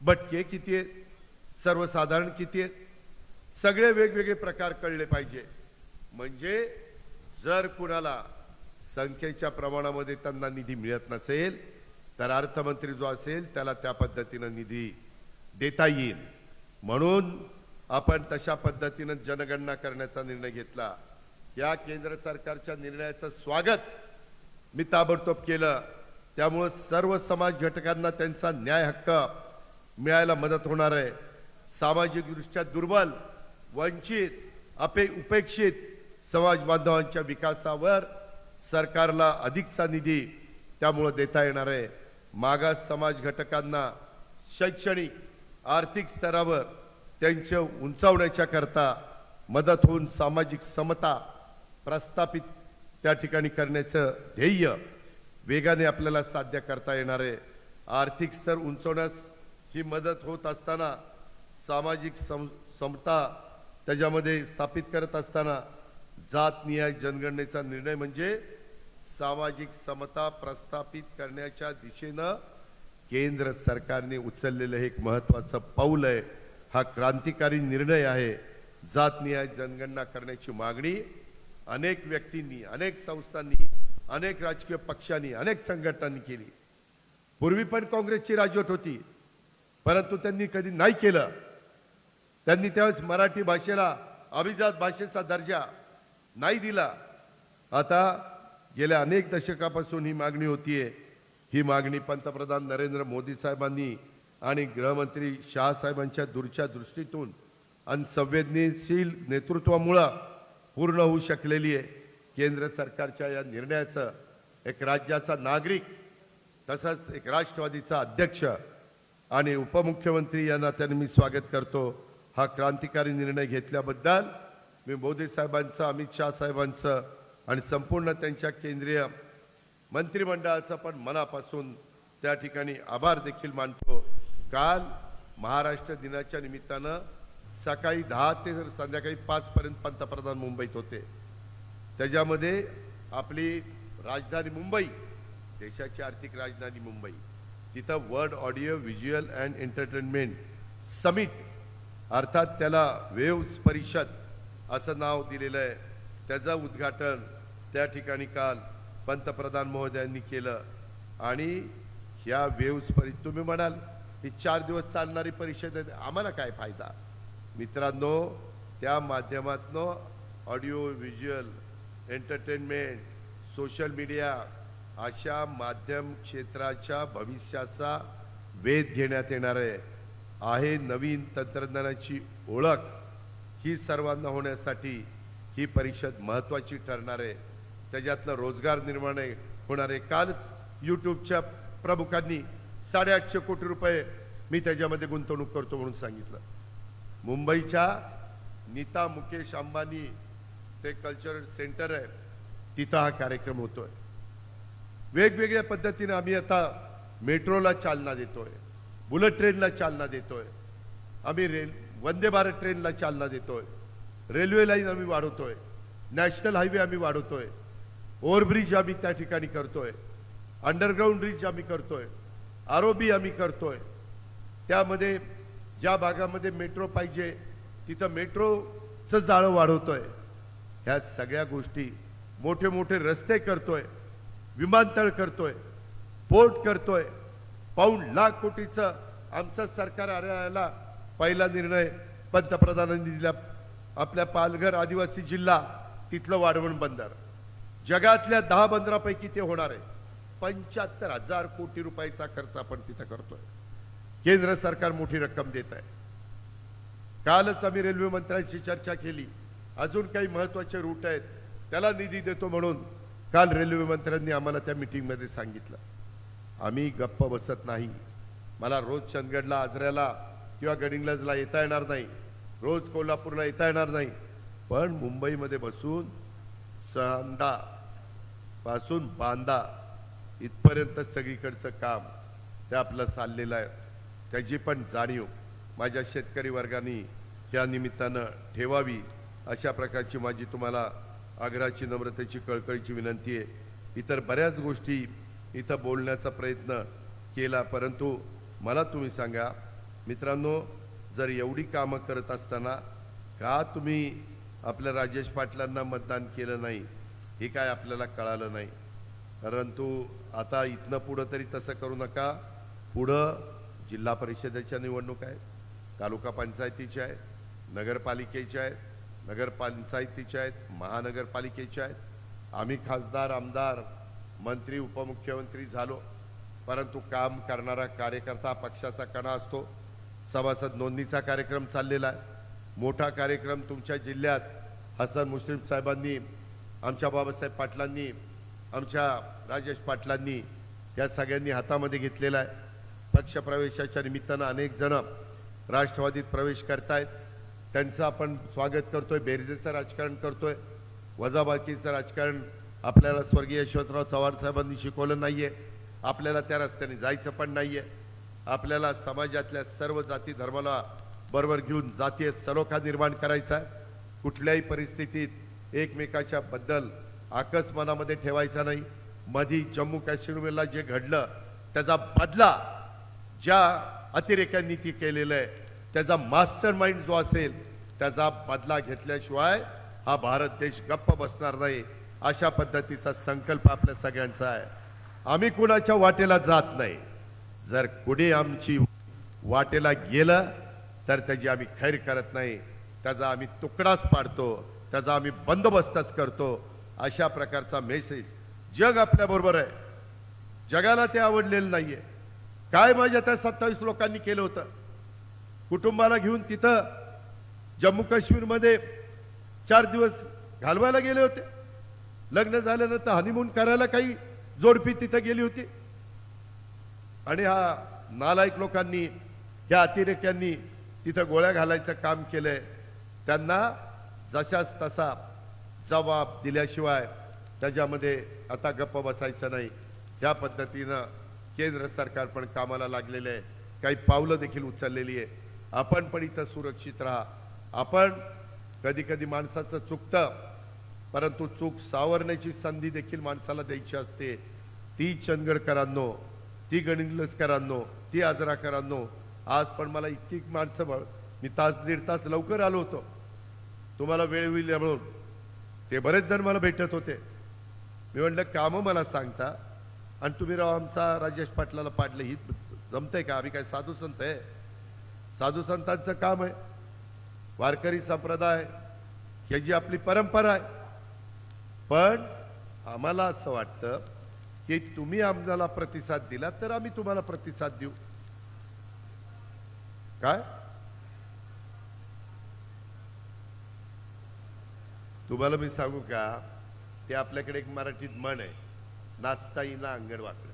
भटके किती आहेत, सर्वसाधारण किती आहेत, सगळे वेगवेगळे प्रकार कळले पाहिजे. म्हणजे जर कुणाला संख्येच्या प्रमाणामध्ये त्यांना निधी मिळत नसेल तर अर्थमंत्री जो असेल त्याला त्या पद्धतीनं निधी देता येईल. म्हणून आपण तशा पद्धतीनं जनगणना करण्याचा निर्णय घेतला. या केंद्र सरकारच्या निर्णयाचं स्वागत मी ताबडतोब केलं. त्यामुळे सर्व समाज घटकांना त्यांचा न्याय हक्क मिळायला मदत होणार आहे. सामाजिकदृष्ट्या दुर्बल, वंचित, उपेक्षित समाज बांधवांच्या विकासावर सरकारला अधिकचा निधी त्यामुळे देता येणार आहे. मागास समाज घटकांना शैक्षणिक, आर्थिक स्तरावर त्यांच्या उंचावण्याच्या करता मदत होऊन सामाजिक समता प्रस्थापित त्या ठिकाणी करण्याचं ध्येय वेगाने आपल्याला साध्य करता येणार आहे. आर्थिक स्तर उंचवण्यास ही मदत होत असताना सामाजिक समता त्याच्यामध्ये स्थापित करत असताना जातनिहाय जनगणनेचा निर्णय म्हणजे सामाजिक समता प्रस्थापित करण्याच्या दिशेनं केंद्र सरकारने उचललेलं हे एक महत्त्वाचं पाऊल आहे. हा क्रांतिकारी निर्णय आहे. जातनिहाय जनगणना करण्याची मागणी अनेक व्यक्तींनी, अनेक संस्थांनी, अनेक राजकीय पक्षांनी, अनेक संघटनांनी केली. पूर्वी पण काँग्रेसची राजवट होती, परंतु त्यांनी कधी नाही केलं. त्यांनी त्यावेळेस मराठी भाषेला अभिजात भाषेचा दर्जा नाही दिला. आता गेल्या अनेक दशकापासून ही मागणी होतीये. ही मागणी पंतप्रधान नरेंद्र मोदी साहेबांनी आणि गृहमंत्री शाह साहेबांच्या दूरच्या दृष्टीतून आणि संवेदनशील नेतृत्वामुळे पूर्ण होऊ शकलेली आहे. केंद्र सरकारच्या या निर्णयाचं एक राज्याचा नागरिक तसंच एक राष्ट्रवादीचा अध्यक्ष आणि उपमुख्यमंत्री यांना त्यांनी मी स्वागत करतो. हा क्रांतिकारी निर्णय घेतल्याबद्दल मी मोदी साहेबांचं, अमित शाह साहेबांचं आणि संपूर्ण त्यांच्या केंद्रीय मंत्रिमंडळाचा पण मनापासून त्या ठिकाणी आभार देखील मानतो. काल महाराष्ट्र दिनाच्या निमित्तानं सकाळी 10 ते संध्याकाळी 5 पर्यंत पंतप्रधान मुंबईत होते. त्याच्यामध्ये आपली राजधानी मुंबई, देशाची आर्थिक राजधानी मुंबई, तिथं world audio visual and entertainment summit अर्थात त्याला वेव्स परिषद असं नाव दिलेलं आहे, त्याचं उद्घाटन त्या ठिकाणी काल पंतप्रधान महोदयांनी केलं. आणि ह्या वेव्स परिषद तुम्ही म्हणाल ही 4 दिवस चालणारी परिषद आहे, आम्हाला काय फायदा. मित्रांनो, त्या माध्यमातून audio visual entertainment, social media अशा माध्यम क्षेत्राच्या भविष्याचा वेध घेण्यात येणार आहे. नवीन तंत्रज्ञानाची ओळख ही सर्वांना होण्यासाठी ही परिषद महत्त्वाची ठरणार आहे. त्याच्यातनं रोजगार निर्माण होणार आहे. कालच यूट्यूबच्या प्रमुखांनी 850 कोटी रुपये मी त्याच्यामध्ये गुंतवणूक करतो म्हणून सांगितलं. मुंबईच्या नीता मुकेश अंबानी ते कल्चरल सेंटर आहे, तिथं हा कार्यक्रम होतोय. वेगवेगळ्या पद्धतीने आम्ही आता मेट्रोला चालना देतोय, बुलेट ट्रेनला चालना देतोय, आम्ही वंदे भारत ट्रेनला चालना देतोय, रेल्वे लाईन आम्ही वाढवतोय, नॅशनल हायवे आम्ही वाढवतोय, ओव्हरब्रिज आम्ही त्या ठिकाणी करतोय, अंडरग्राऊंड ब्रिज आम्ही करतोय, आरओबी आम्ही करतोय. त्यामध्ये ज्या भागामध्ये मेट्रो पाहिजे तिथं मेट्रोचं जाळं वाढवतोय. ह्या सगळ्या गोष्टी, मोठे मोठे रस्ते करतोय, विमानतळ करतोय, पोर्ट करतोय. ₹1,00,000 कोटीचं आमचं सरकार आल्याला पहिला निर्णय पंतप्रधानांनी दिला. आपल्या पालघर आदिवासी जिल्हा तिथलं वाढवण बंदर जगातल्या 10 बंदरापैकी ते होणार आहे. 75,000 कोटी रुपयाचा खर्च आपण तिथं करतोय. केंद्र सरकार मोठी रक्कम देत आहे. कालच आम्ही रेल्वे मंत्र्यांशी चर्चा केली. अजून काही महत्वाचे रूट आहेत त्याला निधी देतो म्हणून काल रेल्वे मंत्र्यांनी आम्हाला त्या मीटिंगमध्ये सांगितलं. आम्ही गप्प बसत नाही. मला रोज चंदगडला, आजऱ्याला किंवा गडिंग्लजला येता येणार नाही, रोज कोल्हापूरला येता येणार नाही, पण मुंबईमध्ये बसून सांदा पासून बांदा इथपर्यंत सगळीकडचं काम ते आपलं चाललेलं आहे. त्याची पण जाणीव माझ्या शेतकरी वर्गाने या निमित्तानं ठेवावी, अशा प्रकारची माझी तुम्हाला आग्रहाची, नम्रतेची, कळकळीची विनंती आहे. इतर बऱ्याच गोष्टी इथं बोलण्याचा प्रयत्न केला, परंतु मला तुम्ही सांगा मित्रांनो, जर एवढी कामं करत असताना का तुम्ही आपल्या राजेश पाटलांना मतदान केलं नाही हे काय आपल्याला कळालं नाही. परंतु आता इथनं पुढं तरी तसं करू नका. पुढं जिल्हा परिषदेच्या निवडणूक आहेत, तालुका पंचायतीच्या आहेत, नगरपालिकेच्या आहेत, नगरपंचायतीच्या आहेत, महानगरपालिकेच्या आहेत. आम्ही खासदार, आमदार, मंत्री, उपमुख्यमंत्री झालो, परंतु काम करणारा कार्यकर्ता पक्षाचा कणा असतो. सभासद नोंदणीचा कार्यक्रम चाललेला आहे. मोठा कार्यक्रम तुमच्या जिल्ह्यात हसन मुश्रीफ साहेबांनी, आमच्या बाबासाहेब पाटलांनी, आमच्या राजेश पाटलांनी या सगळ्यांनी हातामध्ये घेतलेला आहे. पक्षप्रवेशाच्या निमित्तानं अनेक जण राष्ट्रवादीत प्रवेश करतायत. त्यांचं आपण स्वागत करतोय. बेरजेचं राजकारण करतोय, वजाबाकीचं राजकारण आपल्याला स्वर्गीय यशवंतराव चव्हाण साहेबांनी शिकवलं नाहीये. आपल्याला त्या रस्त्याने जायचं पण नाहीये. आपल्याला समाजातल्या सर्व जाती धर्माला बरोबर घेऊन जातीय सलोखा निर्माण करायचा आहे. कुठल्याही परिस्थितीत एकमेकाच्या बद्दल आकस मनामध्ये ठेवायचा नाही. मधी जम्मू काश्मीरला जे घडलं त्याचा बदला ज्या अतिरेक्यांनी ती केलेलं आहे, त्याचा मास्टर माइंड जो असेल त्याचा बदला घेतल्याशिवाय हा भारत देश गप्प बसणार नाही. अशा पद्धतीचा संकल्प आपल्या सगळ्यांचा आहे. आम्ही कुणाच्या वाटेला जात नाही. जर कुणी आमची वाटेला गेलं तर त्याची आम्ही खैर करत नाही, त्याचा आम्ही तुकडाच पाडतो, त्याचा आम्ही बंदोबस्तच करतो. अशा प्रकारचा मेसेज जग आपल्या बरोबर आहे. जगाला ते आवडलेलं नाहीये. काय माझ्या त्या 27 लोकांनी केलं होतं? कुटुंबाला घेऊन तिथं जम्मू काश्मीरमध्ये 4 दिवस घालवायला गेले होते. लग्न झाल्यानंतर हनीमून करायला काही जोडपी तिथं गेली होती. आणि हा नालायक लोकांनी, या अतिरेक्यांनी तिथं गोळ्या घालायचं काम केलंय. त्यांना जशाच तसा जबाब दिल्याशिवाय त्याच्यामध्ये आता गप्प बसायचं नाही. त्या पद्धतीनं केंद्र सरकार पण कामाला लागलेले आहे. काही पावलं देखील उचललेली आहे. आपण पण इथं सुरक्षित राहा. आपण कधी कधी माणसाचं चुकतं, परंतु चूक सावरण्याची संधी देखील माणसाला द्यायची असते. ती चंदगडकरांनो, ती गडिंग्लजकरांनो, ती आजराकरांनो, आज पण मला इतकी माणसं, मी तास दीड तास लवकर आलो होतो तुम्हाला वेळ होईल म्हणून. ते बरेच जण मला भेटत होते. मी म्हटलं कामं मला सांगता आणि तुम्ही राव आमचा राजेश पाटलाला पाडले, ही जमतंय का? आम्ही काय साधू संत आहे? साधू संतांचं काम आहे. वारकरी संप्रदाय ह्याची आपली परंपरा आहे. पण आम्हाला असं वाटतं की तुम्ही आम्हाला प्रतिसाद दिला तर आम्ही तुम्हाला प्रतिसाद देऊ. काय तुम्हाला मी सांगू का, ते आपल्याकडे एक मराठीत म्हण आहे, नाचता येईना अंगण वाकडं.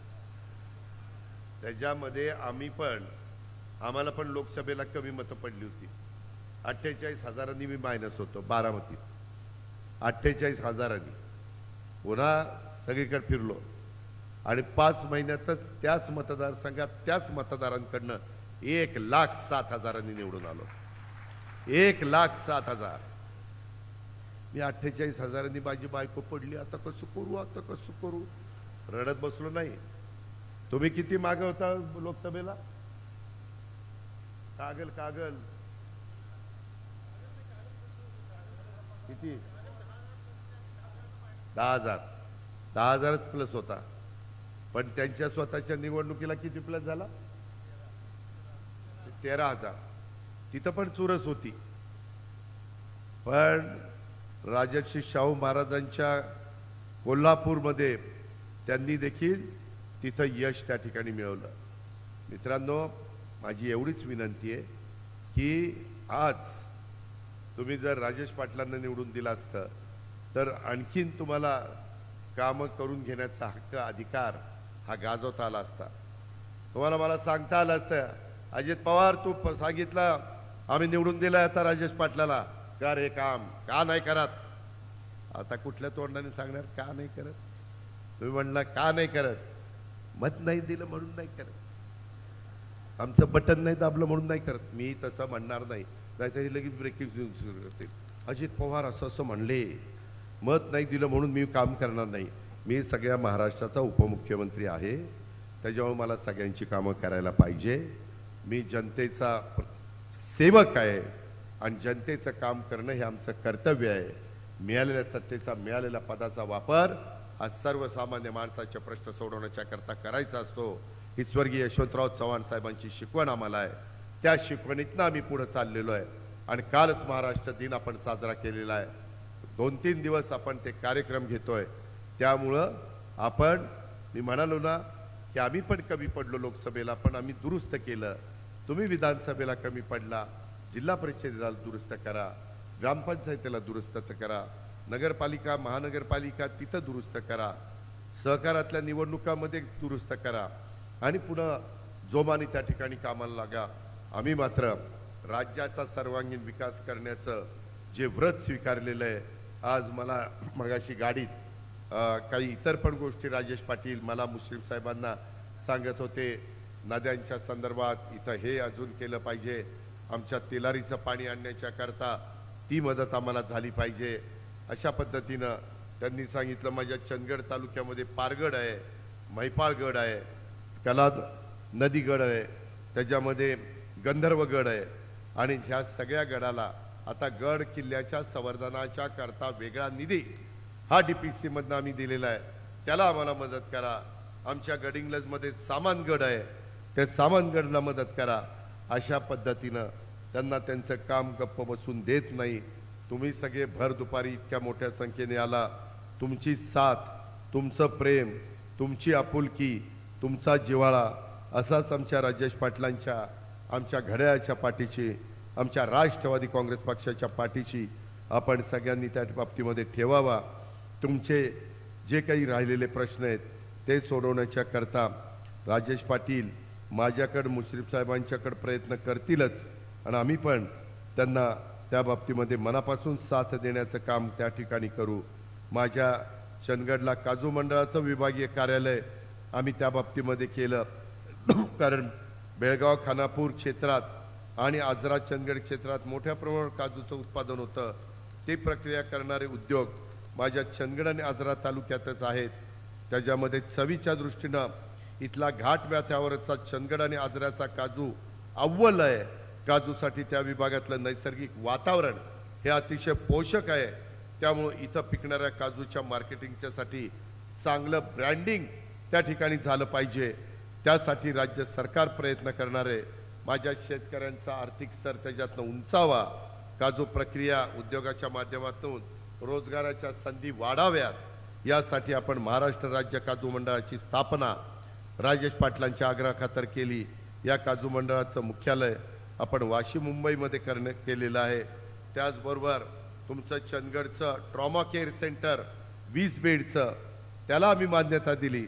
त्याच्यामध्ये आम्हाला पण लोकसभेला कमी मतं पडली होती. 48,000 मी मायनस होतो बारामतीत. 48,000 पुन्हा सगळीकडे फिरलो आणि 5 महिन्यातच त्याच मतदारसंघात त्याच मतदारांकडनं 1,07,000 निवडून आलो. 1,07,000. मी 48,000 माझी बायको पडली, आता कसं करू रडत बसलो नाही. तुम्ही किती मागे होता लोकसभेला? कागल किती? 10,000च प्लस होता. पण त्यांच्या स्वतःच्या निवडणुकीला किती प्लस झाला? 13,000. तिथं पण चुरस होती. पण राजर्षी शाहू महाराजांच्या कोल्हापूरमध्ये त्यांनी देखील तिथं यश त्या ठिकाणी मिळवलं. मित्रांनो, माझी एवढीच विनंती आहे की आज तुम्ही जर राजेश पाटलांना निवडून दिला असतं तर आणखीन तुम्हाला कामं करून घेण्याचा हक्क, अधिकार हा गाजवता आला असता. तुम्हाला मला सांगता आलं असतं, अजित पवार तू सांगितलं आम्ही निवडून दिलं, आता राजेश पाटलाला कर हे काम, का नाही करत? आता कुठल्या तोंडाने सांगणार का नाही करत? तुम्ही म्हणला का नाही करत? मत नाही दिलं म्हणून नाही करत, आमचं बटन नाही दाबलं म्हणून नाही करत. मी तसं म्हणणार नाही, नाहीतरी लगेच ब्रेकिंग सुरू होते. अजित पवार असं म्हणले, मत नाही दिलं म्हणून मी काम करणार नाही. मी सगळ्या महाराष्ट्राचा उपमुख्यमंत्री आहे, त्याच्यामुळे मला सगळ्यांची कामं करायला पाहिजे. मी जनतेचा सेवक आहे आणि जनतेचं काम करणं हे आमचं कर्तव्य आहे. मिळालेल्या सत्तेचा, मिळालेल्या पदाचा वापर हा सर्वसामान्य माणसाचे प्रश्न सोडवण्याच्या करता करायचा असतो. ही स्वर्गीय यशवंतराव चव्हाण साहेबांची शिकवण आम्हाला आहे. त्या शिकवणीतनं आम्ही पुढे चाललेलो आहे आणि कालच महाराष्ट्र दिन आपण साजरा केलेला आहे. 2-3 दिवस आपण ते कार्यक्रम घेतोय. त्यामुळं मी म्हणालो ना की आम्ही पण कमी पडलो लोकसभेला, पण आम्ही दुरुस्त केलं. तुम्ही विधानसभेला कमी पडला, जिल्हा परिषदेला दुरुस्त करा, ग्रामपंचायतीला दुरुस्त करा, नगरपालिका, महानगरपालिका तिथं दुरुस्त करा, सहकारातल्या निवडणुकामध्ये दुरुस्त करा आणि पुन्हा जोमाने त्या ठिकाणी कामाला लागा. आम्ही मात्र राज्याचा सर्वांगीण विकास करण्याचं जे व्रत स्वीकारलेलं आहे. आज मला मगाशी गाडीत काही इतर पण गोष्टी राजेश पाटील मला मुश्रीफ साहेबांना सांगत होते. नद्यांच्या संदर्भात इथं हे अजून केलं पाहिजे, आमच्या तेलारीचं पाणी आणण्याच्या करता ती मदत आम्हाला झाली पाहिजे, अशा पद्धतीनं त्यांनी सांगितलं. माझ्या चंदगड तालुक्यामध्ये पारगड आहे, महिपाळगड आहे, कलाद नदीगड आहे, त्याच्यामध्ये गंधर्वगड आहे आणि ह्या सगळ्या गडाला आता गड किल्ल्याच्या संवर्धनाच्या करता वेगळा निधी हा DPC मधनं आम्ही दिलेला आहे. त्याला आम्हाला मदत करा. आमच्या गडिंग्लजमध्ये सामानगड आहे, त्या सामानगडला मदत करा. अशा पद्धतीनं त्यांना त्यांचं काम गप्प बसून देत नाही. तुम्ही सगळे भर दुपारी इतक्या मोठ्या संख्येने आला. तुमची साथ, तुमचं प्रेम, तुमची आपुलकी, तुमचा जिव्हाळा असाच आमच्या राजेश पाटलांच्या, आमच्या घड्याळाच्या पाठीशी, आमच्या राष्ट्रवादी काँग्रेस पक्षाच्या पाठीशी आपण सगळ्यांनी त्या बाबतीमध्ये ठेवावा. तुमचे जे काही राहिलेले प्रश्न आहेत ते सोडवण्याच्या करता राजेश पाटील माझ्याकडे, मुश्रीफ साहेबांच्याकडे प्रयत्न करतीलच आणि आम्ही पण त्यांना त्या बाबतीमध्ये मनापासून साथ देण्याचं काम त्या ठिकाणी करू. माझ्या चंदगडला काजू मंडळाचं विभागीय कार्यालय आम्ही त्या बाबतीमध्ये केलं, कारण बेळगाव, खानापूर क्षेत्रात आणि आजरा चंदगड क्षेत्रात मोठ्या प्रमाणावर काजूचं उत्पादन होतं. ते प्रक्रिया करणारे उद्योग माझ्या चंदगड आणि आजरा तालुक्यातच आहेत. त्याच्यामध्ये चवीच्या दृष्टीनं इथला घाट व्याथ्यावरचा चंदगड आणि आजऱ्याचा काजू अव्वल आहे. काजूसाठी त्या विभागातलं नैसर्गिक वातावरण हे अतिशय पोषक आहे. त्यामुळे इथं पिकणाऱ्या काजूच्या मार्केटिंगच्यासाठी चांगलं ब्रँडिंग त्या ठिकाणी झालं पाहिजे. त्यासाठी राज्य सरकार प्रयत्न करणार आहे. माझ्या शेतकऱ्यांचा आर्थिक स्तर त्याच्यातनं उंचावा, काजू प्रक्रिया उद्योगाच्या माध्यमातून रोजगाराच्या संधी वाढाव्यात यासाठी आपण महाराष्ट्र राज्य काजू मंडळाची स्थापना राजेश पाटलांच्या आग्रहाखातर केली. या काजू मंडळाचं मुख्यालय आपण वाशी मुंबईमध्ये केलेलं आहे. त्याचबरोबर तुमचं चंदगडचं ट्रॉमा केअर सेंटर 20 बेडचं त्याला आम्ही मान्यता दिली.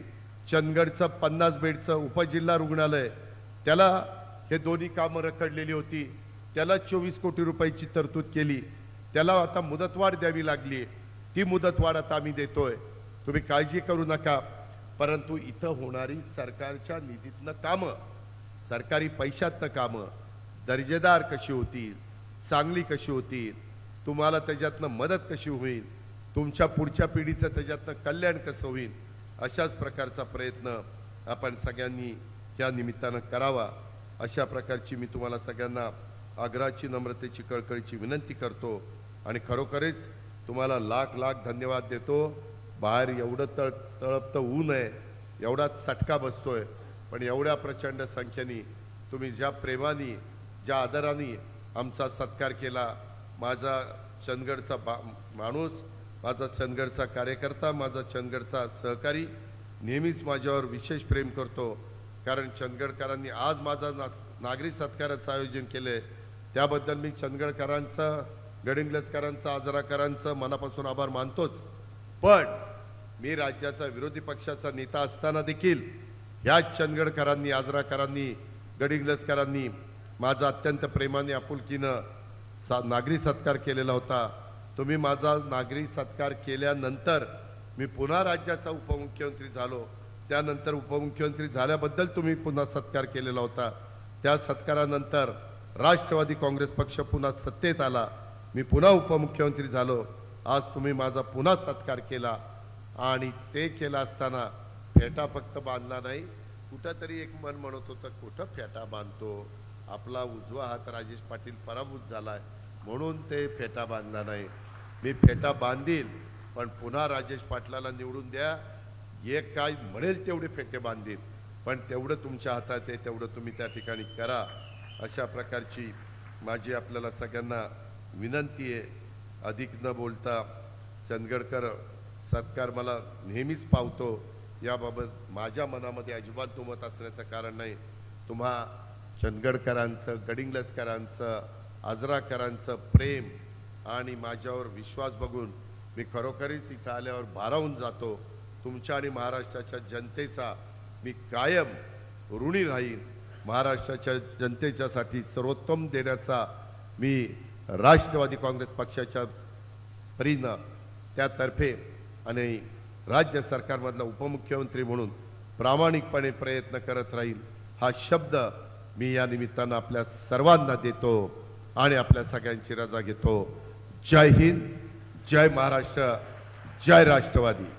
चंदगडचं 50 बेडचं उपजिल्हा रुग्णालय त्याला हे दोन्ही कामं रखडलेली होती, त्याला 24 कोटी रुपयाची तरतूद केली. त्याला आता मुदतवाढ द्यावी लागली. ती मुदतवाढ आता आम्ही देतोय. तुम्ही काळजी करू नका. परंतु इथं होणारी सरकारच्या निधीतनं कामं, सरकारी पैशातनं कामं दर्जेदार कशी होतील, चांगली कशी होतील, तुम्हाला त्याच्यातनं मदत कशी होईल, तुमच्या पुढच्या पिढीचं त्याच्यातनं कल्याण कसं होईल, अशाच प्रकारचा प्रयत्न आपण सगळ्यांनी या निमित्तानं करावा. अशा प्रकारची मी तुम्हाला सगळ्यांना आग्रहाची, नम्रतेची, कळकळीची विनंती करतो आणि खरोखरच तुम्हाला लाख लाख धन्यवाद देतो. बाहेर एवढं तळपतं ऊन आहे, एवढा चटका बसतोय, पण एवढ्या प्रचंड संख्येने तुम्ही ज्या प्रेमाने, ज्या आदराने आमचा सत्कार केला. माझा चंदगडचा माणूस, माझा चंदगडचा कार्यकर्ता, माझा चंदगडचा सहकारी नेहमीच माझ्यावर विशेष प्रेम करतो. कारण चंदगडकरांनी आज माझा नागरी सत्काराचं आयोजन केलंय, त्याबद्दल मी चंदगडकरांचं, गडिंग्लजकरांचं, आजराकरांचं मनापासून आभार मानतोच. पण मी राज्याचा विरोधी पक्षाचा नेता असताना देखील ह्याच चंदगडकरांनी, आजराकरांनी, गडिंग्लजकरांनी माझा अत्यंत प्रेमाने, आपुलकीनं नागरी सत्कार केलेला होता. तुम्ही माझा नागरी सत्कार केल्यानंतर मी पुन्हा राज्याचा उपमुख्यमंत्री झालो. त्यानंतर उपमुख्यमंत्री झाल्याबद्दल तुम्ही पुन्हा सत्कार केलेला होता. त्या सत्कारानंतर राष्ट्रवादी काँग्रेस पक्ष पुन्हा सत्तेत आला. मी पुन्हा उपमुख्यमंत्री झालो. आज तुम्ही माझा पुन्हा सत्कार केला आणि ते केला असताना फेटा फक्त बांधला नाही. कुठंतरी एक मन म्हणत होतं, कुठं फेटा बांधतो, आपला उजवा हात राजेश पाटील पराभूत झालाय म्हणून ते फेटा बांधला नाही. मी फेटा बांधील, पण पुन्हा राजेश पाटलाला निवडून द्या. एक काय म्हणेल तेवढे फेटे बांधील, पण तेवढं तुमच्या हातात आहे, तेवढं तुम्ही त्या ठिकाणी करा. अशा प्रकारची माझी आपल्याला सगळ्यांना विनंती आहे. अधिक न बोलता चंदगडकर सत्कार मला नेहमीच पावतो. याबाबत माझ्या मनामध्ये अजिबात दुमत असण्याचं कारण नाही. तुम्हा चंदगडकरांचं, गडिंग्लजकरांचं, आजराकरांचं प्रेम आणि माझ्यावर विश्वास बघून मी खरोखरीच इथं आल्यावर भारावून जातो. तुमच्या आणि महाराष्ट्राच्या जनतेचा मी कायम ऋणी राहीन. महाराष्ट्राच्या जनतेच्यासाठी सर्वोत्तम देण्याचा मी राष्ट्रवादी काँग्रेस पक्षाच्या परीनं, त्यातर्फे आणि राज्य सरकारमधला उपमुख्यमंत्री म्हणून प्रामाणिकपणे प्रयत्न करत राहील. हा शब्द मी या निमित्तानं आपल्या सर्वांना देतो आणि आपल्या सगळ्यांची रजा घेतो. जय हिंद, जय महाराष्ट्र, जय राष्ट्रवादी.